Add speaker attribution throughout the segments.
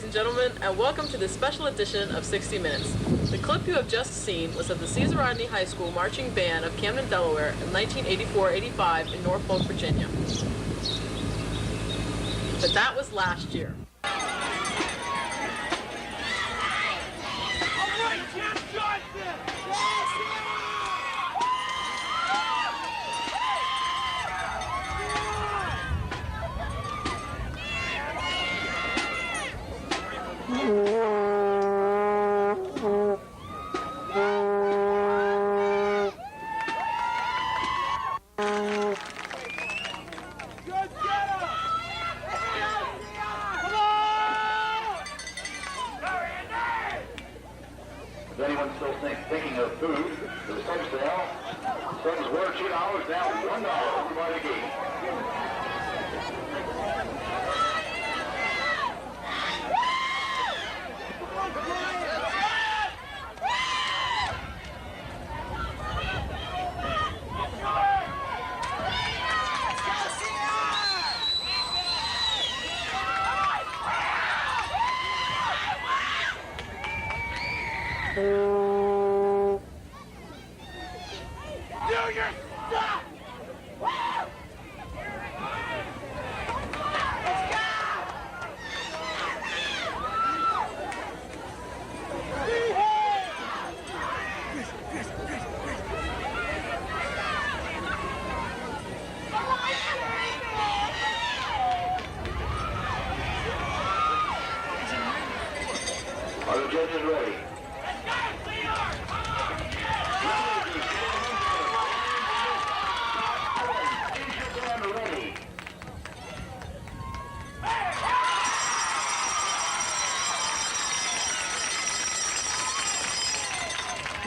Speaker 1: and gentlemen, and welcome to this special edition of 60 Minutes. The clip you have just seen was of the Caesar Rodney High School Marching Band of Camden, Delaware in 1984-85 in Norfolk, Virginia. But that was last year.
Speaker 2: All right, Jeff Johnson!
Speaker 3: Is anyone still thinking of food? The sub sale. Subs were $2, now $1 over by the gate.
Speaker 2: Do your stuff!
Speaker 3: Are the judges ready?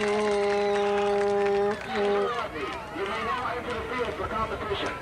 Speaker 3: Rodney, you may now enter the field for competition.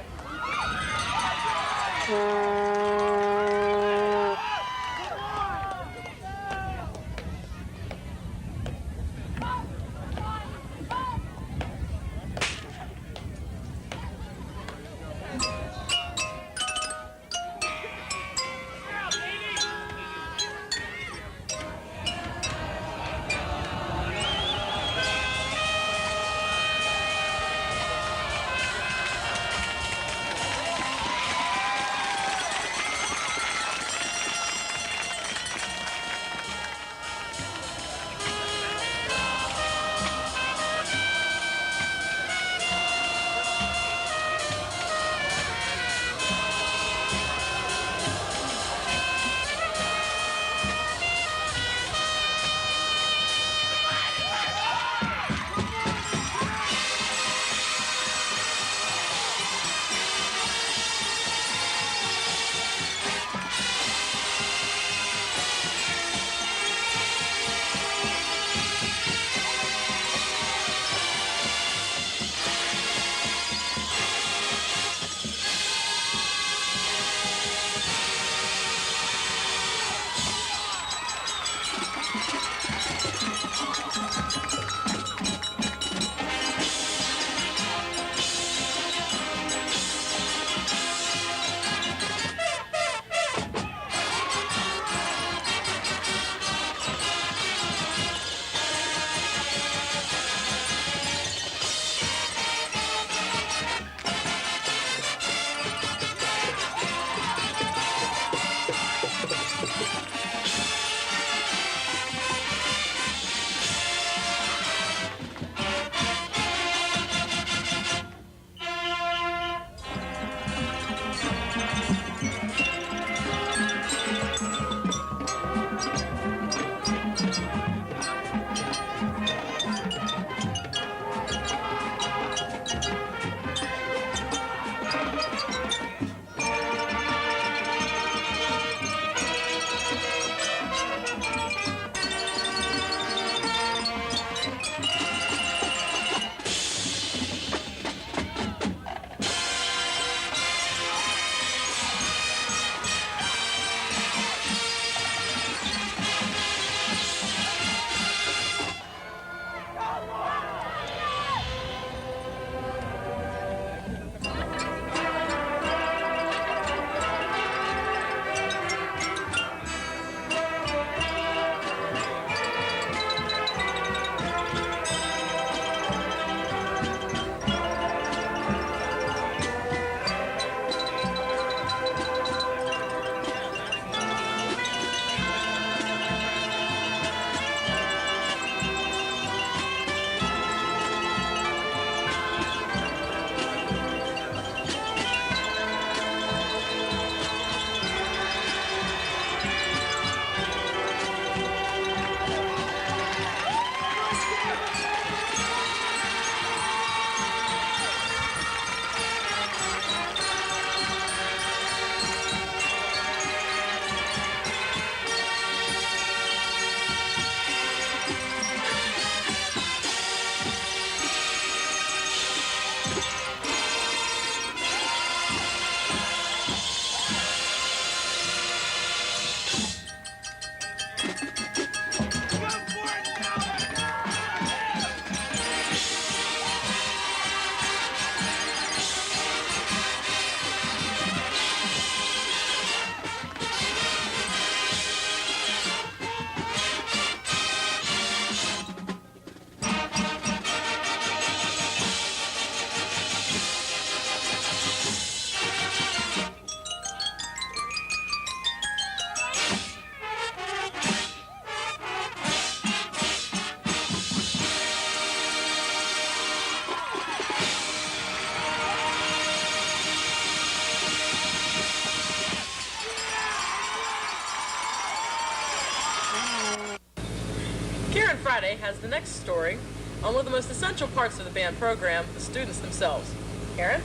Speaker 1: Friday has the next story on one of the most essential parts of the band program, the students themselves. Karen?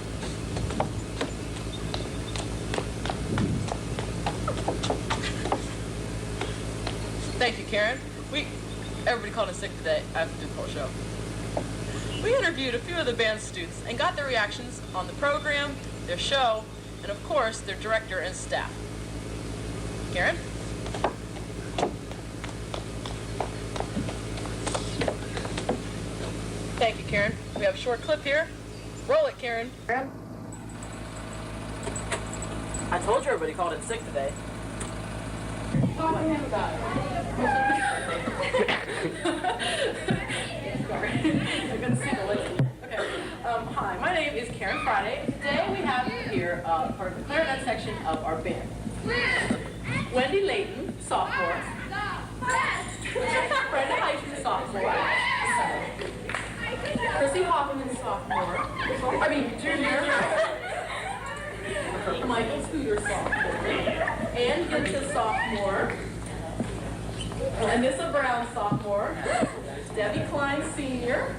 Speaker 1: Thank you, Karen. Everybody called in sick today. I have to do the whole show. We interviewed a few of the band's students and got their reactions on the program, their show, and of course, their director and staff. Karen? Thank you, Karen. We have a short clip here. Roll it, Karen. Karen? I told you everybody called in sick today. Sorry. You're gonna see the list. Okay. Hi, my name is Karen Friday. Today we have here for the clarinet section of our band. Wendy Layton, sophomore. Brenda Heitman, sophomore. Chrissy Hoffman, sophomore. Junior. Michael Scooter, sophomore. Ann Gibson, sophomore. Anissa Brown, sophomore. Debbie Klein, senior.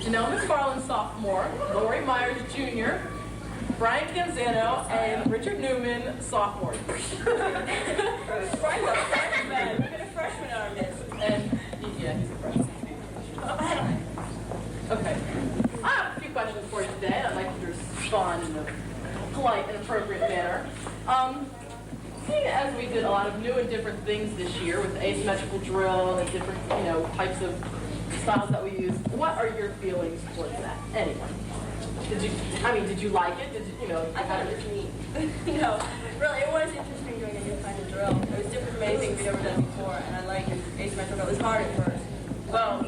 Speaker 1: Janelle McFarland, sophomore. Lori Myers, junior. Brian Canzano and Richard Newman, sophomore. Brian's a freshman. We get a freshman in our midst. And yeah, he's a freshman. Okay. I have a few questions for you today. I'd like you to respond in a polite and appropriate manner. Seeing as we did a lot of new and different things this year with the asymmetrical drill and the different, types of styles that we use, what are your feelings towards that? Anyone? Did you like it?
Speaker 4: I thought it was neat. Really, it was interesting doing a new kind of drill. It was different from anything we'd ever done before, and I liked asymmetrical. It was hard at first.
Speaker 5: Well,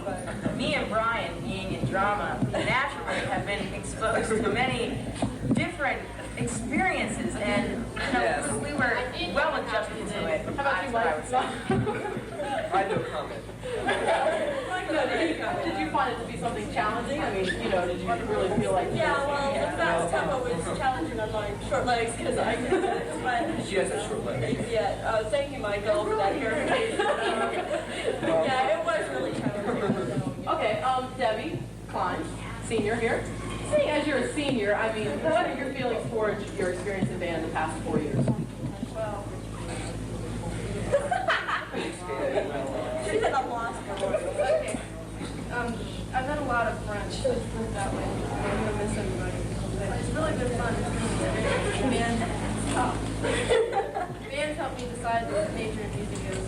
Speaker 5: me and Brian, being in drama, naturally have been exposed to many different experiences, and we were well adjusted to it.
Speaker 1: How about you, Mike?
Speaker 6: I have no comment.
Speaker 1: Did you find it to be something challenging? Did you really feel like...
Speaker 4: Yeah, well, the fast tempo was challenging on my short legs because I couldn't. But
Speaker 6: She has a short leg.
Speaker 4: yeah, thank you, Michael, for that clarification. Yeah, it was really challenging.
Speaker 1: Okay, Debbie Klein, senior here. Seeing as you're a senior, what are your feelings towards your experience in band the past 4 years?
Speaker 4: Well, she's at a loss for words. Okay. I've done a lot of French that way. I'm going to miss everybody. But it's really been fun. Band is tough. Band helped me decide what major in music is.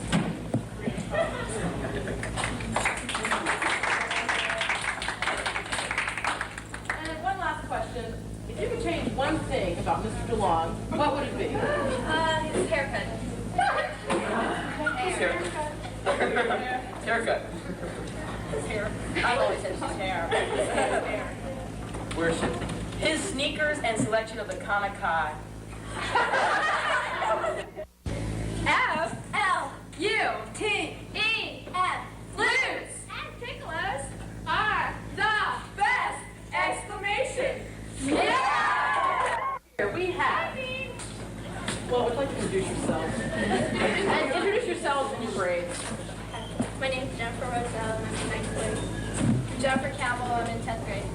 Speaker 1: And one last question. If you could change one thing about Mr. DeLong, what would it be?
Speaker 4: His haircut.
Speaker 6: Haircut.
Speaker 4: His hair. I always said his hair. His hair.
Speaker 6: Where's it?
Speaker 5: His sneakers and selection of the Comic Con.
Speaker 4: F-L-U-T-E-F. Flutes and piccolos are the best! Exclamation! Yeah!
Speaker 1: Here we have... Well, would like to introduce yourselves. And introduce yourselves in your grades.
Speaker 4: My name is Jennifer Roselle, and I'm in 9th grade. Jennifer Campbell, I'm in 10th grade.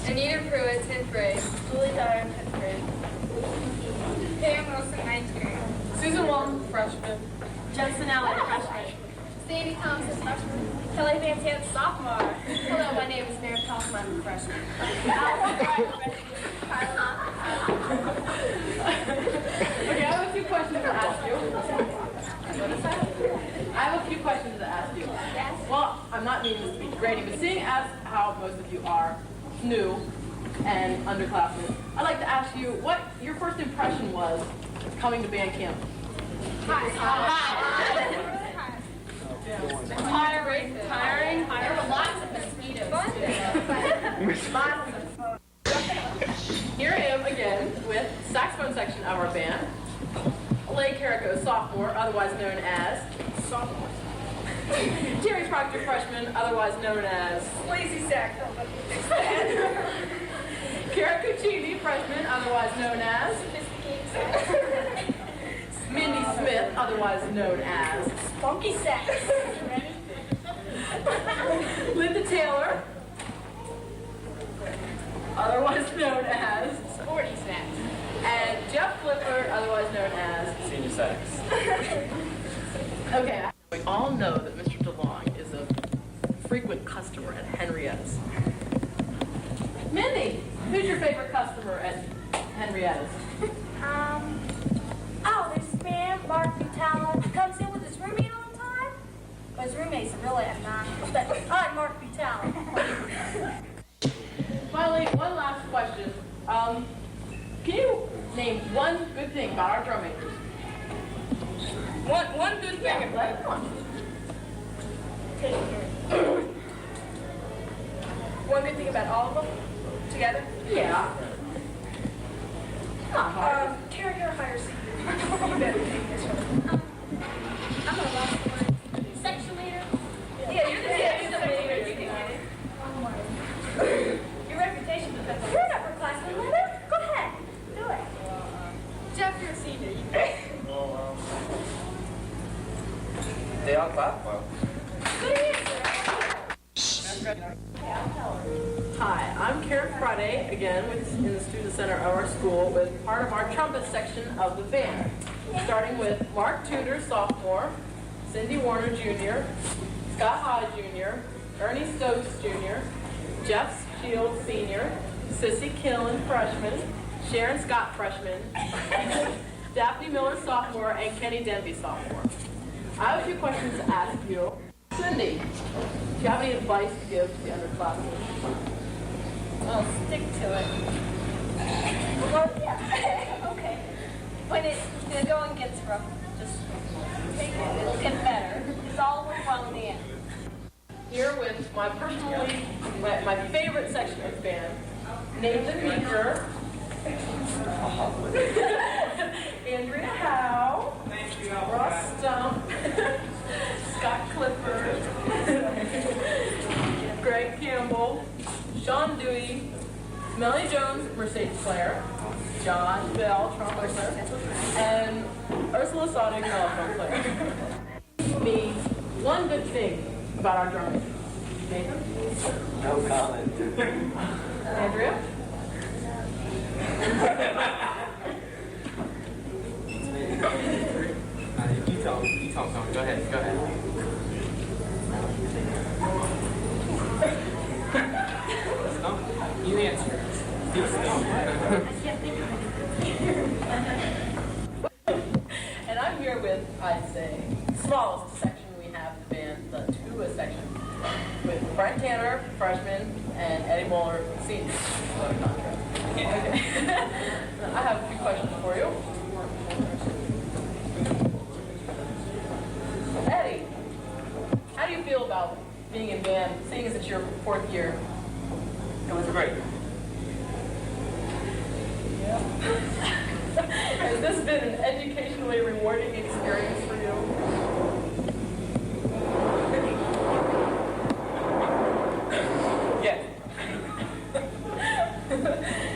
Speaker 4: Anita Pruitt, 10th grade. Julie Dyer, 10th grade. Pam Wilson, 9th grade.
Speaker 1: Susan Wong, freshman.
Speaker 4: Jensen Allen, freshman. Sandy Thompson, freshman. Kelly Van Sant, sophomore. Hello, my name is Mary Kaufman, I'm a freshman.
Speaker 1: Okay, I have a few questions to ask you. What is that? I have a few questions to ask you.
Speaker 4: Yes.
Speaker 1: Well, I'm not meaning this to be degrading, but seeing as how most of you are new and underclassmen, I'd like to ask you what your first impression was coming to band camp.
Speaker 4: Tiring. There were lots of mosquitoes.
Speaker 1: Here I am again with saxophone section of our band. Lay Carrico, sophomore, otherwise known as sophomore. Terry Proctor, freshman, otherwise known as
Speaker 4: Lazy sack.
Speaker 1: Kara Cucini, freshman, otherwise known as Mindy Smith, otherwise known as
Speaker 4: Funky sack.
Speaker 1: Linda Taylor, otherwise known as Sporty Snacks, and Jeff Clifford, otherwise known as
Speaker 6: Senior Sax.
Speaker 1: Okay, we all know that Mr. DeLong is a frequent customer at Henrietta's. Mindy, who's your favorite customer at Henrietta's?
Speaker 4: Oh, this man, Mark Butala, comes in with his roommate all the time. But his roommate's really obnoxious. But I like Mark Butala.
Speaker 1: Finally, one last question. Can you name one good thing about our drum makers? One good thing about it. Come on.
Speaker 4: One good thing about all of them together?
Speaker 1: Yeah. Not hard.
Speaker 4: Carrier hires you better take this one. I'm gonna lost the one. Section leader? Yeah, you're the section leader. You can get it. Your reputation depends on. You're an upperclassman, Linda. Go ahead. Do it. Jeff, you're a senior. You can.
Speaker 6: They all clap well.
Speaker 4: Good answer.
Speaker 1: Hi, I'm Karen Friday, again in the Student Center of our school with part of our trumpet section of the band. Starting with Mark Tudor, sophomore, Cindy Warner, junior, Scott Hyde, junior, Ernie Stokes, junior, Jeff Shields, senior, Sissy Killen, freshman, Sharon Scott, freshman, Daphne Miller, sophomore, and Kenny Denby, sophomore. I have a few questions to ask you. Cindy, do you have any advice to give to the underclassmen?
Speaker 4: Well, stick to it. Well, yeah. Okay. When the going gets rough, just take it. It'll get better. It's all worthwhile in the end.
Speaker 1: Here with my my favorite section of the band, Nathan Meeker, Andrea Howe, Ross Stump, Scott Clifford, Greg Campbell, Sean Dewey, Melanie Jones, Mercedes Clare, John Bell, trombone player, and Ursula Sodig, telephone player. Me, one good thing about our drumming. Nathan?
Speaker 6: No comment.
Speaker 1: Andrea?
Speaker 6: You talk, go ahead, go ahead. You answer.
Speaker 1: And I'm here with, I'd say, smallest section we have in the band, the tuba section, with Brent Tanner, freshman, and Eddie Moeller, senior. Okay. I have a few questions for you. Eddie, how do you feel about being in band, seeing as it's your 4th year?
Speaker 6: It was great.
Speaker 1: Has this been an educationally rewarding experience for you?
Speaker 6: Yeah.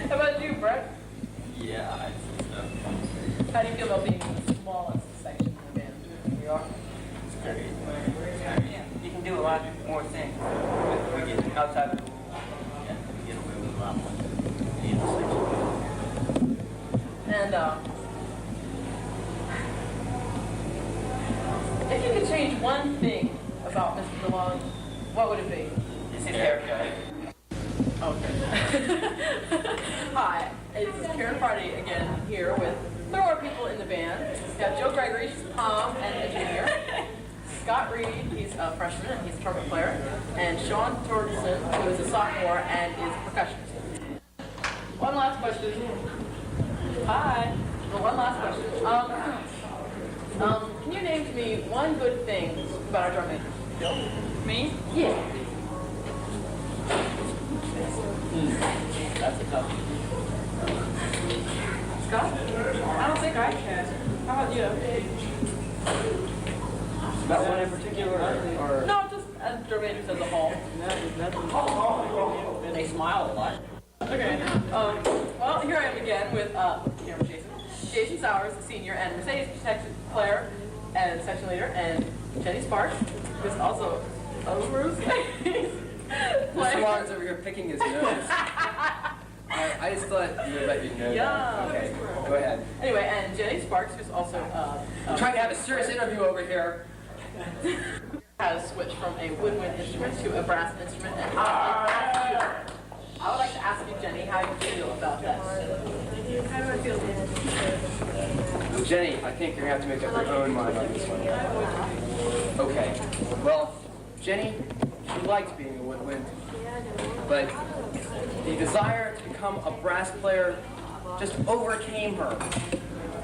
Speaker 1: How about you, Brett?
Speaker 6: Yeah, I think so.
Speaker 1: How do you feel about being in the smallest section of the band?
Speaker 6: We are. It's great. Yeah. You can do a lot more things. We get outside of the rules. Yeah, we get away with a lot more.
Speaker 1: And if you could change one thing about Mr. DeLong, what would it be?
Speaker 6: It's his haircut.
Speaker 1: Okay. Hi, it's Karen Friday again here with 3 more people in the band. We have Joe Gregory, she's a pom and a junior. Scott Reed, he's a freshman and he's a trumpet player. And Sean Torgerson, who is a sophomore and is a percussionist. One last question. Hi. Well, one last question. Can you name to me one good thing about our drum major? Me? Yeah.
Speaker 6: That's a tough one.
Speaker 1: Scott? I don't think I can. How about you?
Speaker 6: About one in particular, or?
Speaker 1: No, just as drum majors as a whole.
Speaker 6: They smile a lot.
Speaker 1: Okay. Well, here I am again with camera Jason Sowers, the senior, and Mercedes section player and section leader, and Jenny Sparks, who's also of Mercedes.
Speaker 7: Mr. Lawrence over here picking his nose. I just thought that you'd know that. Okay, go ahead.
Speaker 1: Anyway, and Jenny Sparks, who's also
Speaker 7: I'm trying to have a serious interview over here.
Speaker 1: has switched from a woodwind instrument to a brass instrument. And I would like to ask you, Jenny, how you feel about that.
Speaker 4: How do I feel?
Speaker 7: Well, Jenny, I think you're going to have to make up your own mind on this one. Okay. Well, Jenny, she liked being a woodwind, but the desire to become a brass player just overcame her.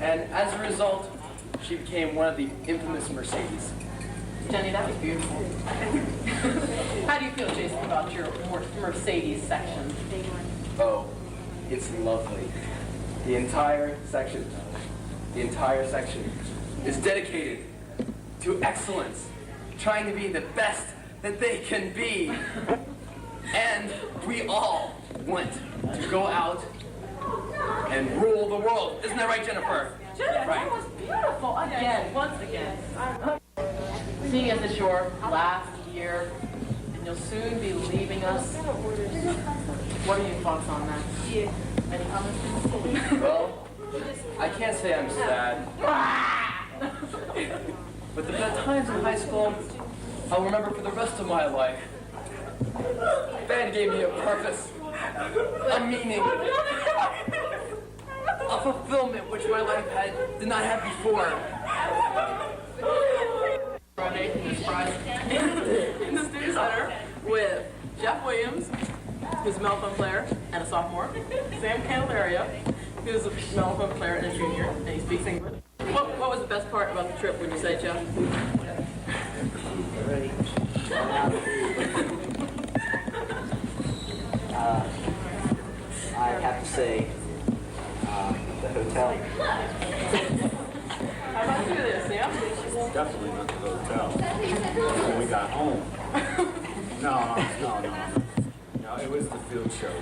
Speaker 7: And as a result, she became one of the infamous Mercedes.
Speaker 1: Jenny, that was beautiful. How do you feel, Jason, about your Mercedes section?
Speaker 7: Oh, it's lovely. The entire section is dedicated to excellence, trying to be the best that they can be. And we all want to go out and rule the world. Isn't that right, Jennifer?
Speaker 1: Jennifer,
Speaker 7: Right.
Speaker 1: that was beautiful. Again, once again. Seeing as it's your last year, and you'll soon be leaving us, what are your thoughts on that? Any comments?
Speaker 7: Well, I can't say I'm sad. But the best times in high school, I'll remember for the rest of my life. Band gave me a purpose, a meaning, a fulfillment which my life did not have before.
Speaker 1: Rodney is prized in the Student Center with Jeff Williams, who's a mellophone player and a sophomore, Sam Candelaria, who's a mellophone player and a junior, and he speaks English. What was the best part about the trip, would you say, Jeff?
Speaker 6: I have to say, the hotel.
Speaker 1: How about you there, Sam?
Speaker 8: Definitely not the hotel. When we got home. No, it was the field show.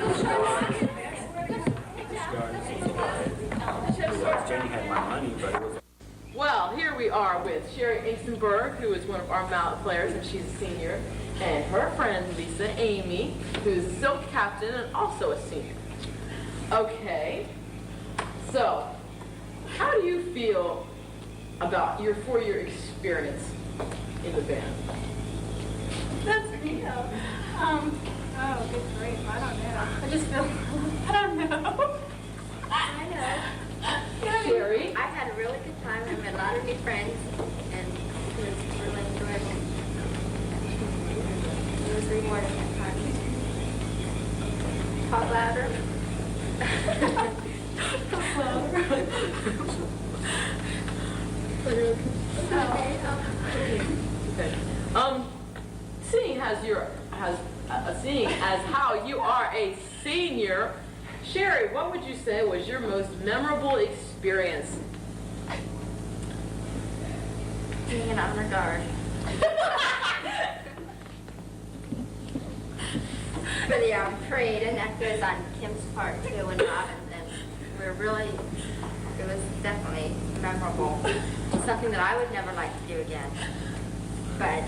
Speaker 8: Jenny had my money, but it was...
Speaker 1: Well, here we are with Sherry Inkstenberg, who is one of our mallet players, and she's a senior, and her friend Lisa Amy, who's a silk captain and also a senior. Okay, so how do you feel about your 4-year experience in the band?
Speaker 4: That's me. Oh, good grief. I don't know. I just feel, I don't know.
Speaker 9: I know.
Speaker 1: Sherry?
Speaker 9: I've had a really good time. I've met a lot of new friends, and it was really enjoyable. It was rewarding at times. Talk louder. Talk louder.
Speaker 1: Okay. Seeing as how you are a senior, Sherry, what would you say was your most memorable experience?
Speaker 9: Being an honor guard. For the parade, and that goes on Kim's part too, and Robin's, and it was definitely memorable. Something that I would never like to do again. But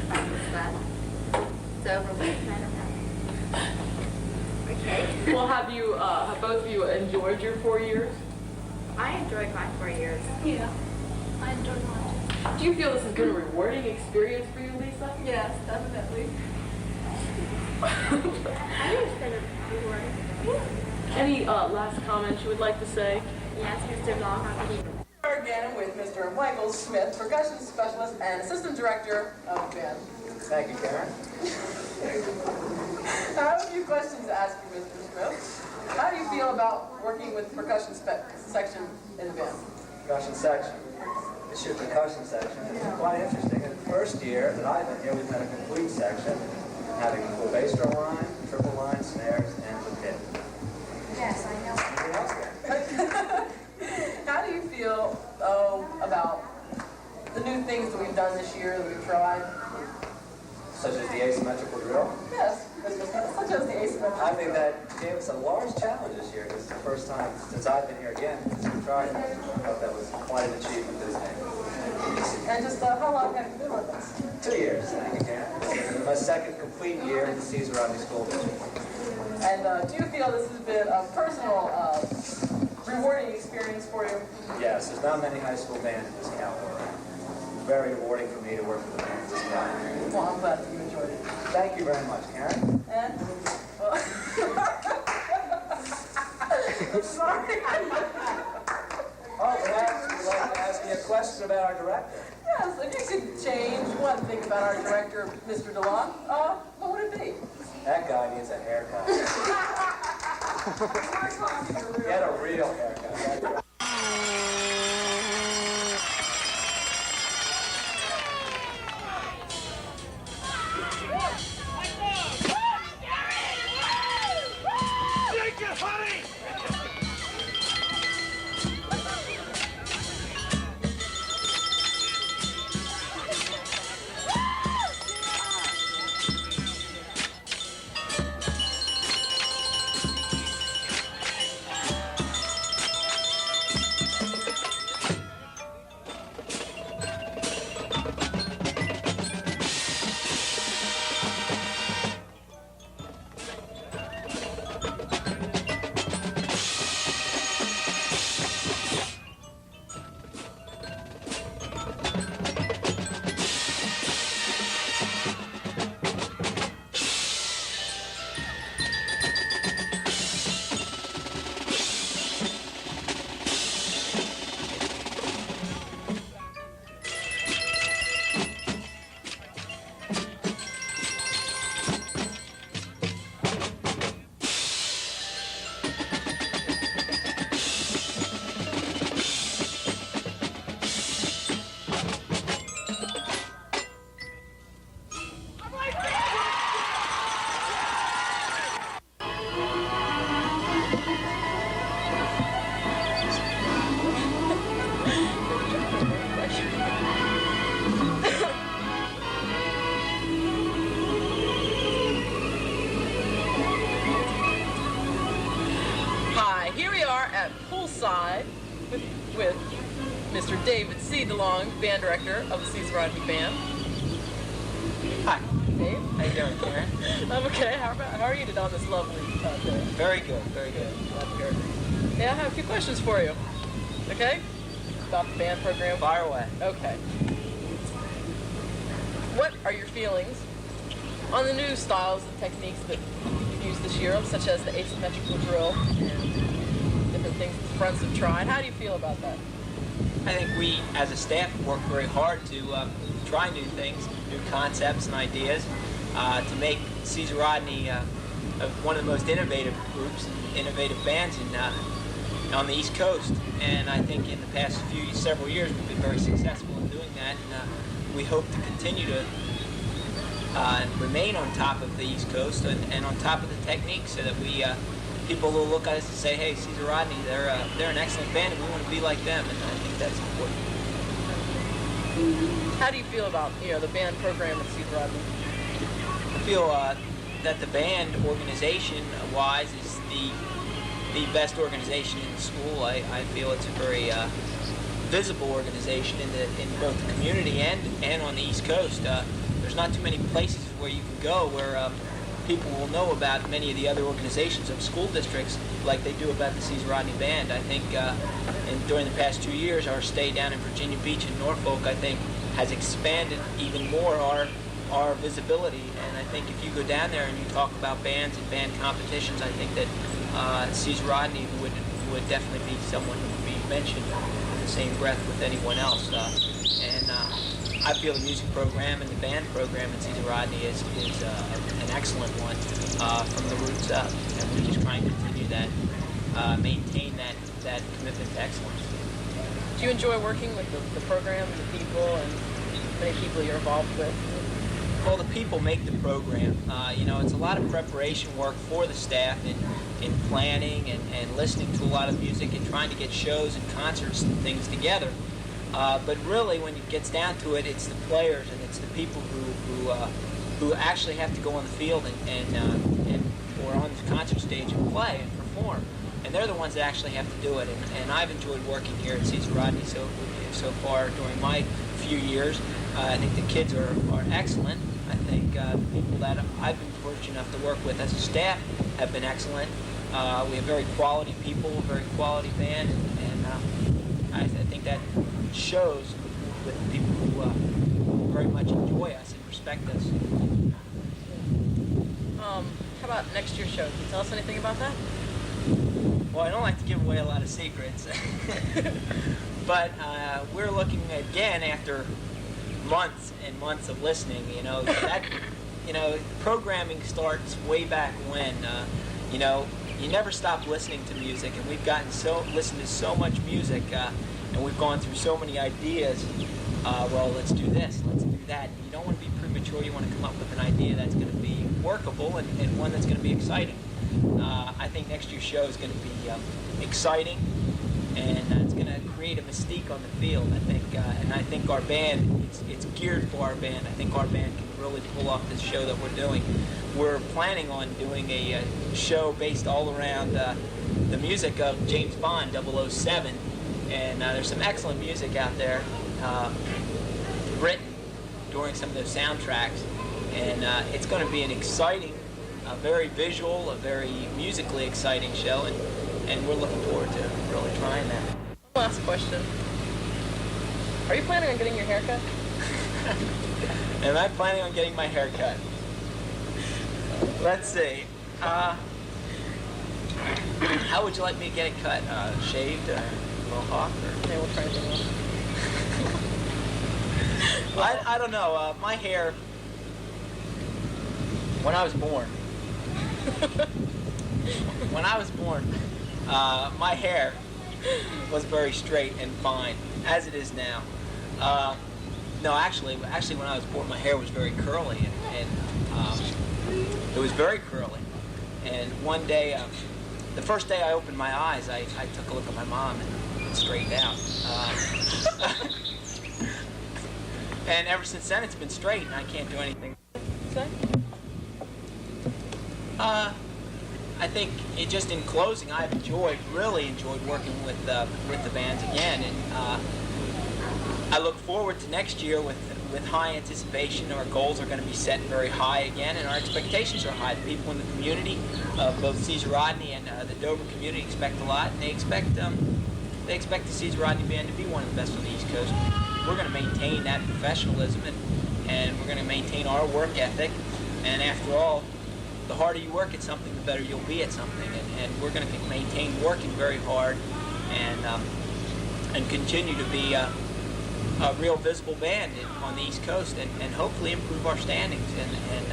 Speaker 9: that was fun. It's over with, I don't know. Okay.
Speaker 1: Well, have both of you enjoyed your 4 years?
Speaker 9: I enjoyed my 4 years.
Speaker 4: Yeah, I enjoyed mine.
Speaker 1: Do you feel this has been a rewarding experience for you, Lisa?
Speaker 4: Yes, definitely.
Speaker 9: I think it's been a rewarding.
Speaker 1: Any last comments you would like to say?
Speaker 9: Yes, Mr. Long, how could you?
Speaker 1: We're again with Mr. Michael Smith, percussion specialist and assistant director of the band.
Speaker 6: Thank you, Karen.
Speaker 1: I have a few questions to ask you, Mr. Smith. How do you feel about working with percussion section in the band?
Speaker 10: Percussion section. This year's percussion section is quite interesting. In the first year that I've been here, we've had a complete section, having a full bass drum line, triple line, snares, and the pit.
Speaker 9: Yes, I know.
Speaker 10: Anything else there?
Speaker 1: How do you feel, about the new things that we've done this year, that we've tried?
Speaker 10: Such as the asymmetrical drill.
Speaker 1: Yes, such as the asymmetrical.
Speaker 10: I think that gave us a large challenge this year, because it's the first time since I've been here again, since we tried it. I thought that was quite an achievement this day.
Speaker 1: And just how long have you been with us?
Speaker 10: 2 years, thank you, Karen. This is my second complete year in the Cesar Rodney School District.
Speaker 1: And do you feel this has been a personal, rewarding experience for you?
Speaker 10: Yes, there's not many high school bands in this county. Very rewarding for me to work with the bands this county.
Speaker 1: Well, I'm glad that you enjoyed it.
Speaker 10: Thank you very much, Karen.
Speaker 1: And? Well, I'm sorry.
Speaker 10: Oh, perhaps you'd like to ask me a question about our director.
Speaker 1: Yes, if you could change one thing about our director, Mr. DeLong, what would it be?
Speaker 10: That guy needs a haircut. Get a real haircut.
Speaker 2: Take it, honey!
Speaker 1: Poolside with Mr. David C. DeLong, band director of the Cesar Rodney Band.
Speaker 6: Hi.
Speaker 1: Dave?
Speaker 6: How you doing, Karen?
Speaker 1: I'm okay. How are you today on this lovely day?
Speaker 6: Very good, very good.
Speaker 1: Glad to hear it. Yeah, I have a few questions for you. Okay? About the band program.
Speaker 6: Fire away.
Speaker 1: Okay. What are your feelings on the new styles and techniques that you've used this year, such as the asymmetrical drill and different things the fronts have tried? How do you feel about that?
Speaker 6: I think we, as a staff, work very hard to try new things, new concepts and ideas, to make Cesar Rodney one of the most innovative groups, innovative bands on the East Coast. And I think in the past several years, we've been very successful in doing that. And we hope to continue to remain on top of the East Coast and on top of the techniques, so that we people will look at us and say, "Hey, Cesar Rodney, they're an excellent band, and we want to be like them." And I think that's important.
Speaker 1: How do you feel about the band program at Cesar Rodney?
Speaker 6: I feel that the band organization-wise is the best organization in the school. I feel it's a very visible organization in both the community and on the East Coast. There's not too many places where you can go where people will know about many of the other organizations of school districts like they do about the Cesar Rodney Band. I think during the past 2 years, our stay down in Virginia Beach and Norfolk, I think, has expanded even more our visibility. And I think if you go down there and you talk about bands and band competitions, I think that Cesar Rodney would definitely be someone who would be mentioned in the same breath with anyone else. I feel the music program and the band program at Cesar Rodney is an excellent one from the roots up, and we're just trying to continue that, maintain that commitment to excellence.
Speaker 1: Do you enjoy working with the program, the people, and many people you're involved with?
Speaker 6: Well, the people make the program. It's a lot of preparation work for the staff in planning and listening to a lot of music and trying to get shows and concerts and things together. But really, when it gets down to it, it's the players and it's the people who actually have to go on the field and or on the concert stage and play and perform. And and they're the ones that actually have to do it. And I've enjoyed working here at Cesar Rodney so far during my few years. I think the kids are excellent. I think the people that I've been fortunate enough to work with as a staff have been excellent. We have very quality people, a very quality band, and I think that shows with the people who very much enjoy us and respect us.
Speaker 1: How about next year's show? Can you tell us anything about that?
Speaker 6: Well, I don't like to give away a lot of secrets, but we're looking again after months and months of listening. Programming starts way back when. You never stop listening to music, and we've listened to so much music, and we've gone through so many ideas. Well, let's do this, let's do that. You don't want to be premature. You want to come up with an idea that's going to be workable and one that's going to be exciting. I think next year's show is going to be exciting, and it's going to create a mystique on the field. I think our band, it's geared for our band. I think our band can really pull off this show that we're doing. We're planning on doing a show based all around the music of James Bond 007, and there's some excellent music out there written during some of those soundtracks, and it's going to be an exciting, a very visual, a very musically exciting show, and we're looking forward to really trying that.
Speaker 1: One last question. Are you planning on getting your hair cut?
Speaker 6: Am I planning on getting my hair cut? Let's see. How would you like me to get it cut? Shaved, mohawk, or?
Speaker 1: Okay, we'll try something else.
Speaker 6: I don't know. My hair, when I was born, my hair was very straight and fine, as it is now. No, actually, when I was born, my hair was very curly, and it was very curly. And one day, the first day I opened my eyes, I took a look at my mom and it straightened out. And ever since then, it's been straight, and I can't do anything. I think just in closing, I've really enjoyed working with the bands again, and I look forward to next year with high anticipation. Our goals are going to be set very high again, and our expectations are high. The people in the community, both Cesar Rodney and the Dover community, expect a lot, and they expect the Cesar Rodney band to be one of the best on the East Coast. We're going to maintain that professionalism, and we're going to maintain our work ethic. And after all, the harder you work at something, the better you'll be at something. And we're going to maintain working very hard and continue to be a real visible band on the East Coast, and hopefully improve our standings and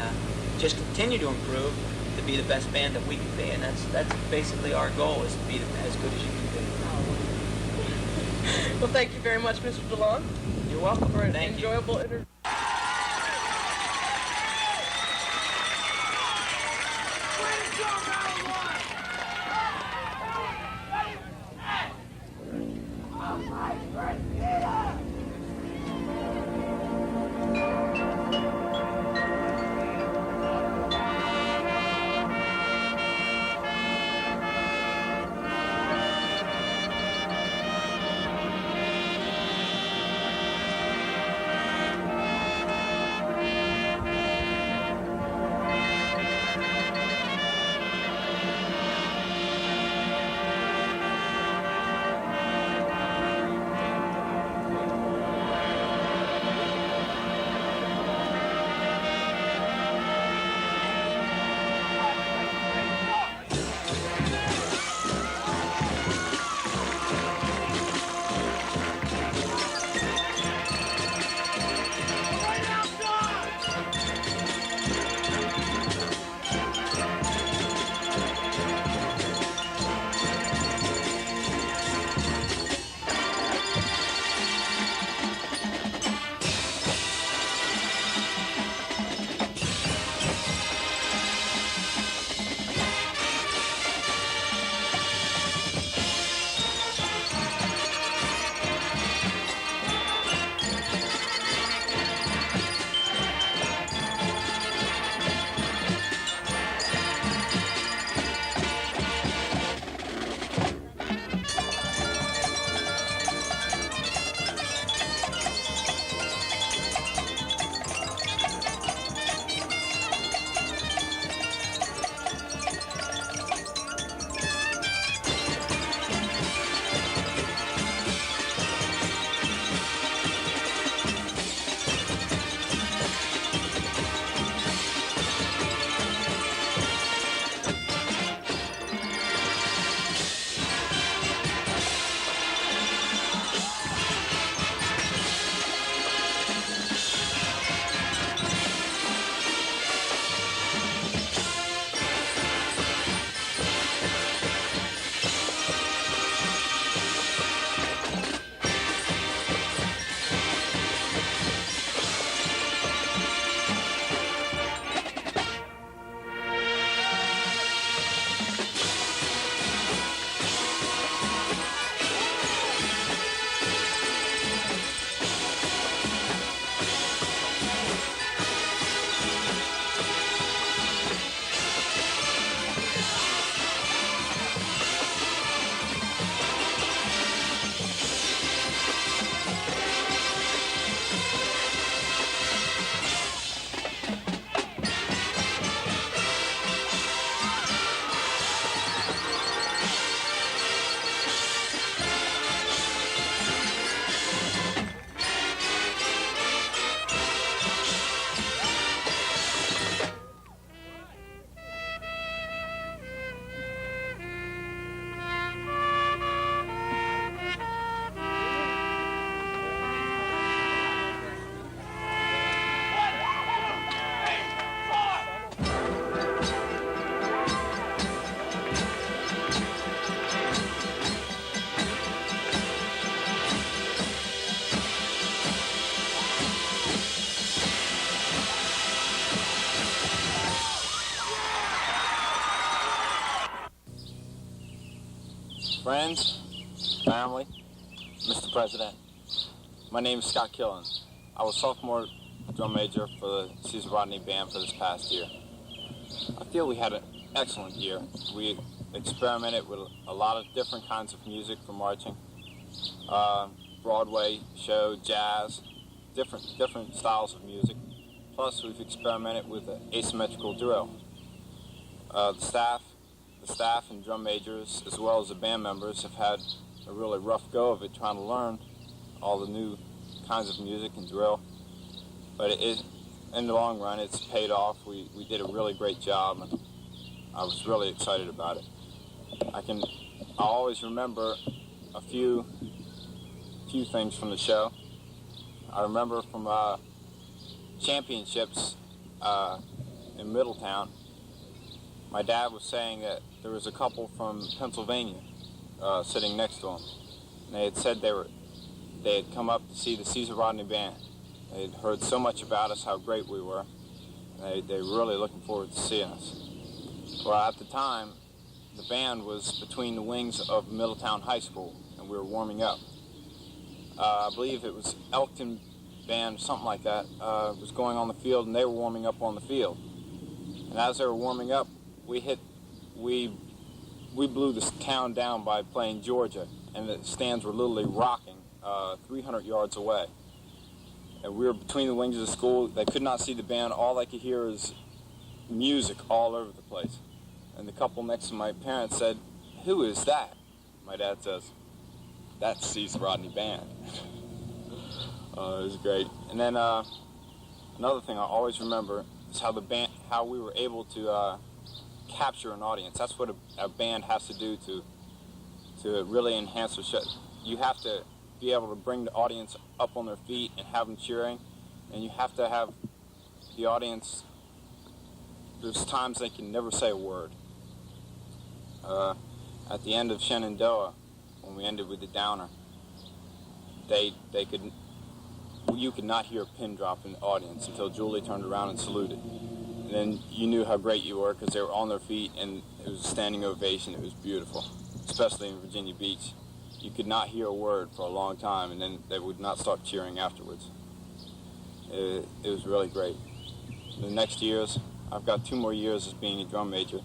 Speaker 6: just continue to improve to be the best band that we can be. And that's basically our goal, is to be as good as you can be.
Speaker 1: Well, thank you very much, Mr. DeLong.
Speaker 6: You're welcome.
Speaker 1: For an
Speaker 6: Thank you.
Speaker 1: enjoyable interview.
Speaker 8: Friends, family, Mr. President, my name is Scott Killen. I was sophomore drum major for the Caesar Rodney Band for this past year. I feel we had an excellent year. We experimented with a lot of different kinds of music for marching. Broadway show, jazz, different styles of music. Plus, we've experimented with the asymmetrical drill. The staff and drum majors, as well as the band members, have had a really rough go of it trying to learn all the new kinds of music and drill. But in the long run, it's paid off. We did a really great job, and I was really excited about it. I'll always remember a few things from the show. I remember from championships in Middletown, my dad was saying that there was a couple from Pennsylvania sitting next to him. And they had said they had come up to see the Caesar Rodney Band. They had heard so much about us, how great we were. They were really looking forward to seeing us. Well, at the time, the band was between the wings of Middletown High School, and we were warming up. I believe it was Elkton Band, something like that, was going on the field, and they were warming up on the field. And as they were warming up, we blew this town down by playing Georgia, and the stands were literally rocking 300 yards away. And we were between the wings of the school. They could not see the band. All they could hear is music all over the place. And the couple next to my parents said, "Who is that?" My dad says, "That's Caesar Rodney Band." It was great. And then another thing I always remember is how we were able to capture an audience. That's what a band has to do to really enhance the show. You have to be able to bring the audience up on their feet and have them cheering, and you have to have the audience. There's times they can never say a word. At the end of Shenandoah, when we ended with the downer, you could not hear a pin drop in the audience until Julie turned around and saluted. And then you knew how great you were because they were on their feet, and it was a standing ovation. It was beautiful, especially in Virginia Beach. You could not hear a word for a long time, and then they would not start cheering afterwards. It was really great. The next years, I've got 2 more years as being a drum major.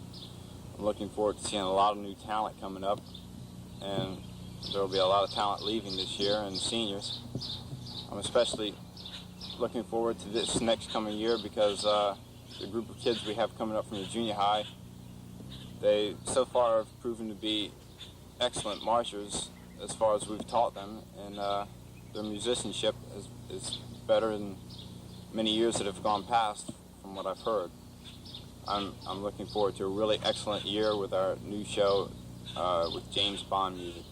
Speaker 8: I'm looking forward to seeing a lot of new talent coming up, and there will be a lot of talent leaving this year, and seniors. I'm especially looking forward to this next coming year because the group of kids we have coming up from the junior high, they so far have proven to be excellent marchers as far as we've taught them, and their musicianship is better than many years that have gone past from what I've heard. I'm looking forward to a really excellent year with our new show with James Bond music.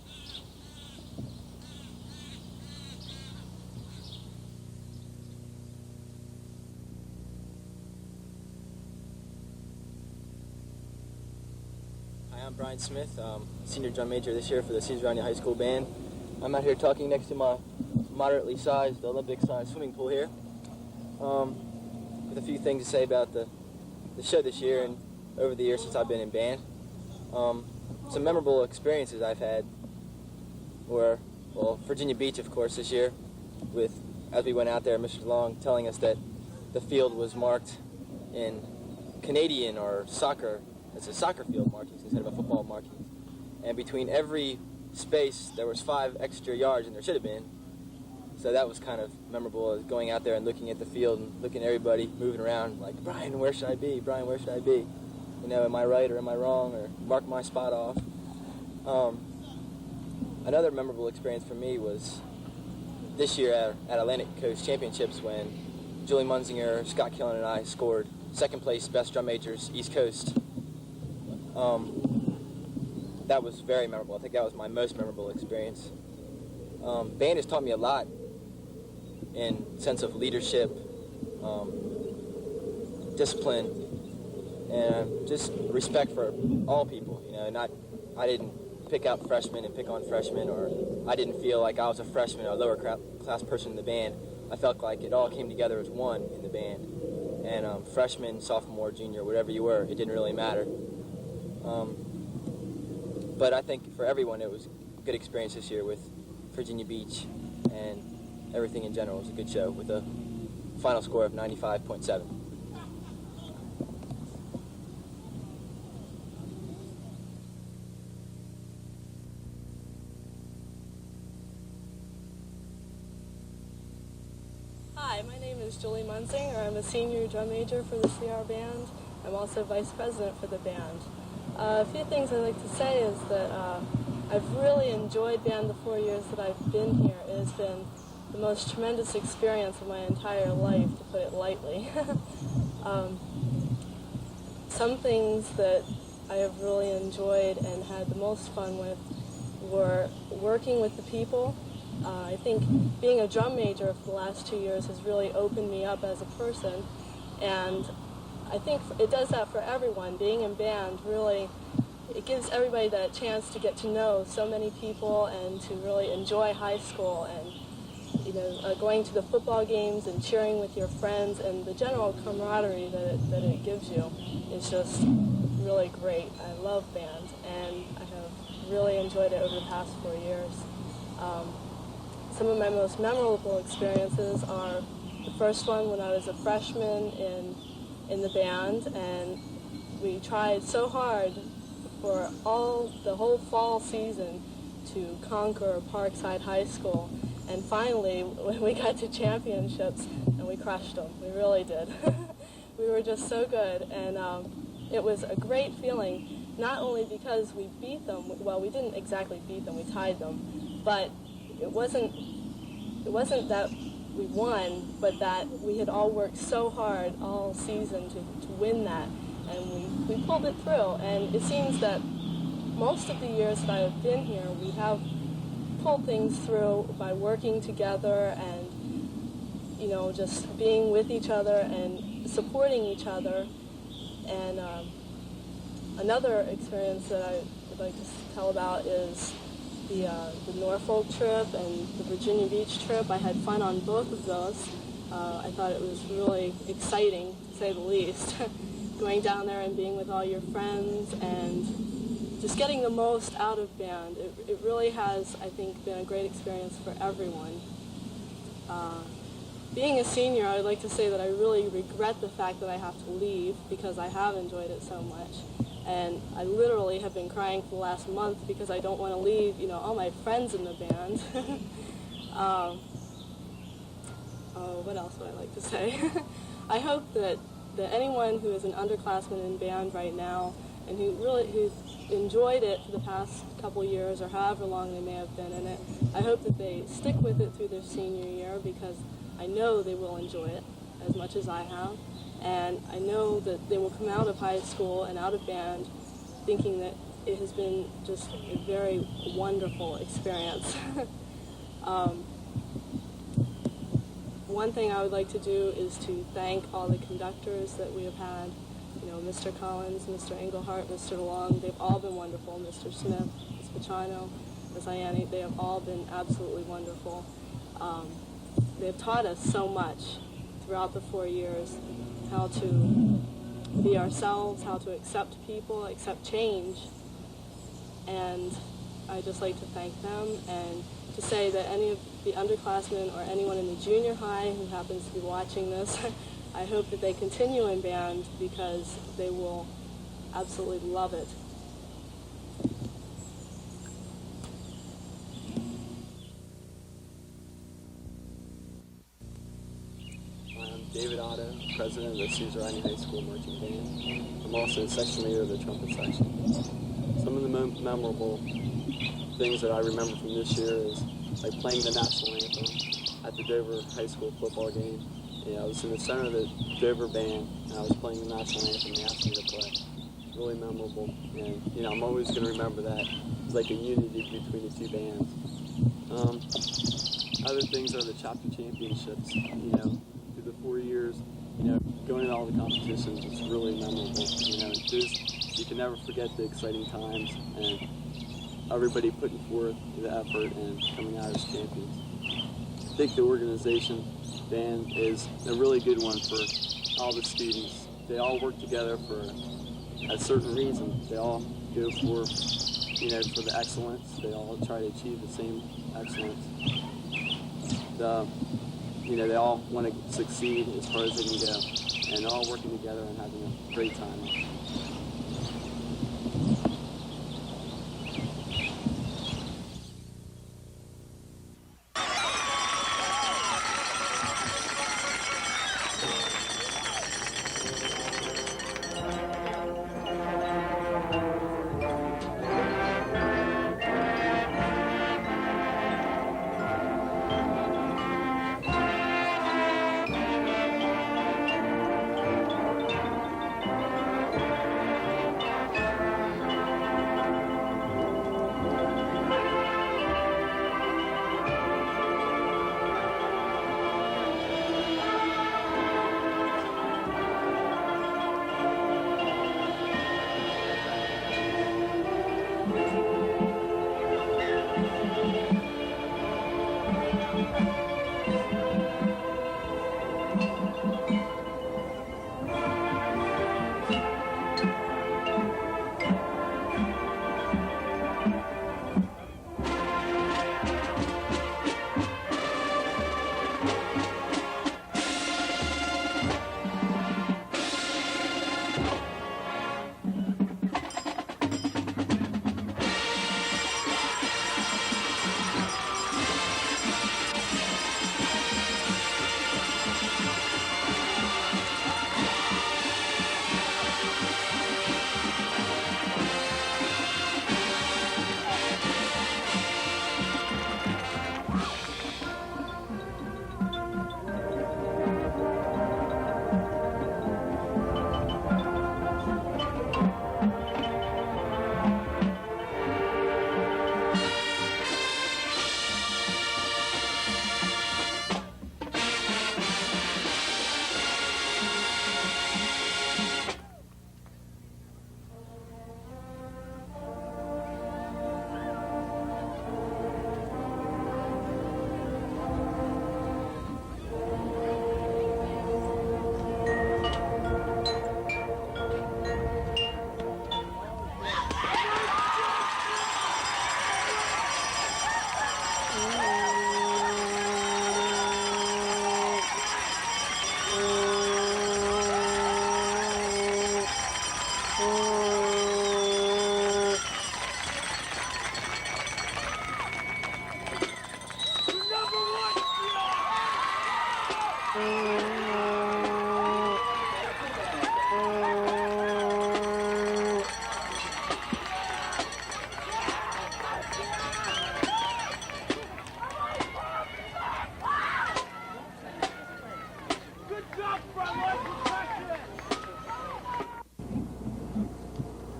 Speaker 11: Hi, I'm Brian Smith, senior drum major this year for the Caesar Rodney High School Band. I'm out here talking next to my moderately sized, Olympic-sized swimming pool here, with a few things to say about the show this year and over the years since I've been in band. Some memorable experiences I've had were, well, Virginia Beach, of course, this year, as we went out there, Mr. Long telling us that the field was marked in Canadian or soccer. It's a soccer field markings instead of a football markings. And between every space, there was 5 extra yards, and there should have been. So that was kind of memorable, going out there and looking at the field and looking at everybody moving around, like, "Brian, where should I be? Brian, where should I be? You know, am I right or am I wrong? Or mark my spot off." Another memorable experience for me was this year at Atlantic Coast Championships when Julie Munzinger, Scott Killen, and I scored 2nd place Best Drum Majors East Coast. That was very memorable. I think that was my most memorable experience. Band has taught me a lot in sense of leadership, discipline, and just respect for all people. You know, I didn't pick out freshmen and pick on freshmen, or I didn't feel like I was a freshman or a lower class person in the band. I felt like it all came together as one in the band. And freshman, sophomore, junior, whatever you were, it didn't really matter. But I think for everyone it was a good experience this year with Virginia Beach, and everything in general. It was a good show with a final score of 95.7.
Speaker 12: Hi, my name is Julie Munsinger. I'm a senior drum major for the CR Band. I'm also vice president for the band. A few things I'd like to say is that I've really enjoyed band the 4 years that I've been here. It has been the most tremendous experience of my entire life, to put it lightly. Some things that I have really enjoyed and had the most fun with were working with the people. I think being a drum major for the last 2 years has really opened me up as a person, and I think it does that for everyone. Being in band really, it gives everybody that chance to get to know so many people and to really enjoy high school, and going to the football games and cheering with your friends, and the general camaraderie that it gives you is just really great. I love band, and I have really enjoyed it over the past 4 years. Some of my most memorable experiences are the first one when I was a freshman in the band, and we tried so hard for the whole fall season to conquer Parkside High School, and finally when we got to championships, and we crushed them. We really did. We were just so good, and it was a great feeling, not only because we beat them, well, we didn't exactly beat them, we tied them, but it wasn't that we won, but that we had all worked so hard all season to win that, and we pulled it through. And it seems that most of the years that I have been here, we have pulled things through by working together and just being with each other and supporting each other. And another experience that I would like to tell about is the Norfolk trip and the Virginia Beach trip. I had fun on both of those. I thought it was really exciting, to say the least, going down there and being with all your friends and just getting the most out of band. It really has, I think, been a great experience for everyone. Being a senior, I would like to say that I really regret the fact that I have to leave, because I have enjoyed it so much. And I literally have been crying for the last month because I don't want to leave, all my friends in the band. What else would I like to say? I hope that anyone who is an underclassman in band right now and who's enjoyed it for the past couple years or however long they may have been in it, I hope that they stick with it through their senior year, because I know they will enjoy it as much as I have. And I know that they will come out of high school and out of band thinking that it has been just a very wonderful experience. One thing I would like to do is to thank all the conductors that we have had. Mr. Collins, Mr. Englehart, Mr. Long, they've all been wonderful. Mr. Smith, Ms. Pachano, Ms. Ianni, they have all been absolutely wonderful. They've taught us so much throughout the 4 years, how to be ourselves, how to accept people, accept change. And I'd just like to thank them, and to say that any of the underclassmen or anyone in the junior high who happens to be watching this, I hope that they continue in band, because they will absolutely love it.
Speaker 13: I'm David Otto, president of the Cesar Rodney High School Marching Band. I'm also section leader of the trumpet section. Some of the memorable things that I remember from this year is like playing the national anthem at the Dover High School football game. I was in the center of the Dover band, and I was playing the national anthem, and they asked me to play. Really memorable, and I'm always going to remember that. It's like a unity between the two bands. Other things are the chapter championships. Through the 4 years, going to all the competitions, it's really memorable. You can never forget the exciting times and everybody putting forth the effort and coming out as champions. I think the organization band is a really good one for all the students. They all work together for a certain reason. They all go for for the excellence. They all try to achieve the same excellence. They all want to succeed as far as they can go, and they're all working together and having a great time.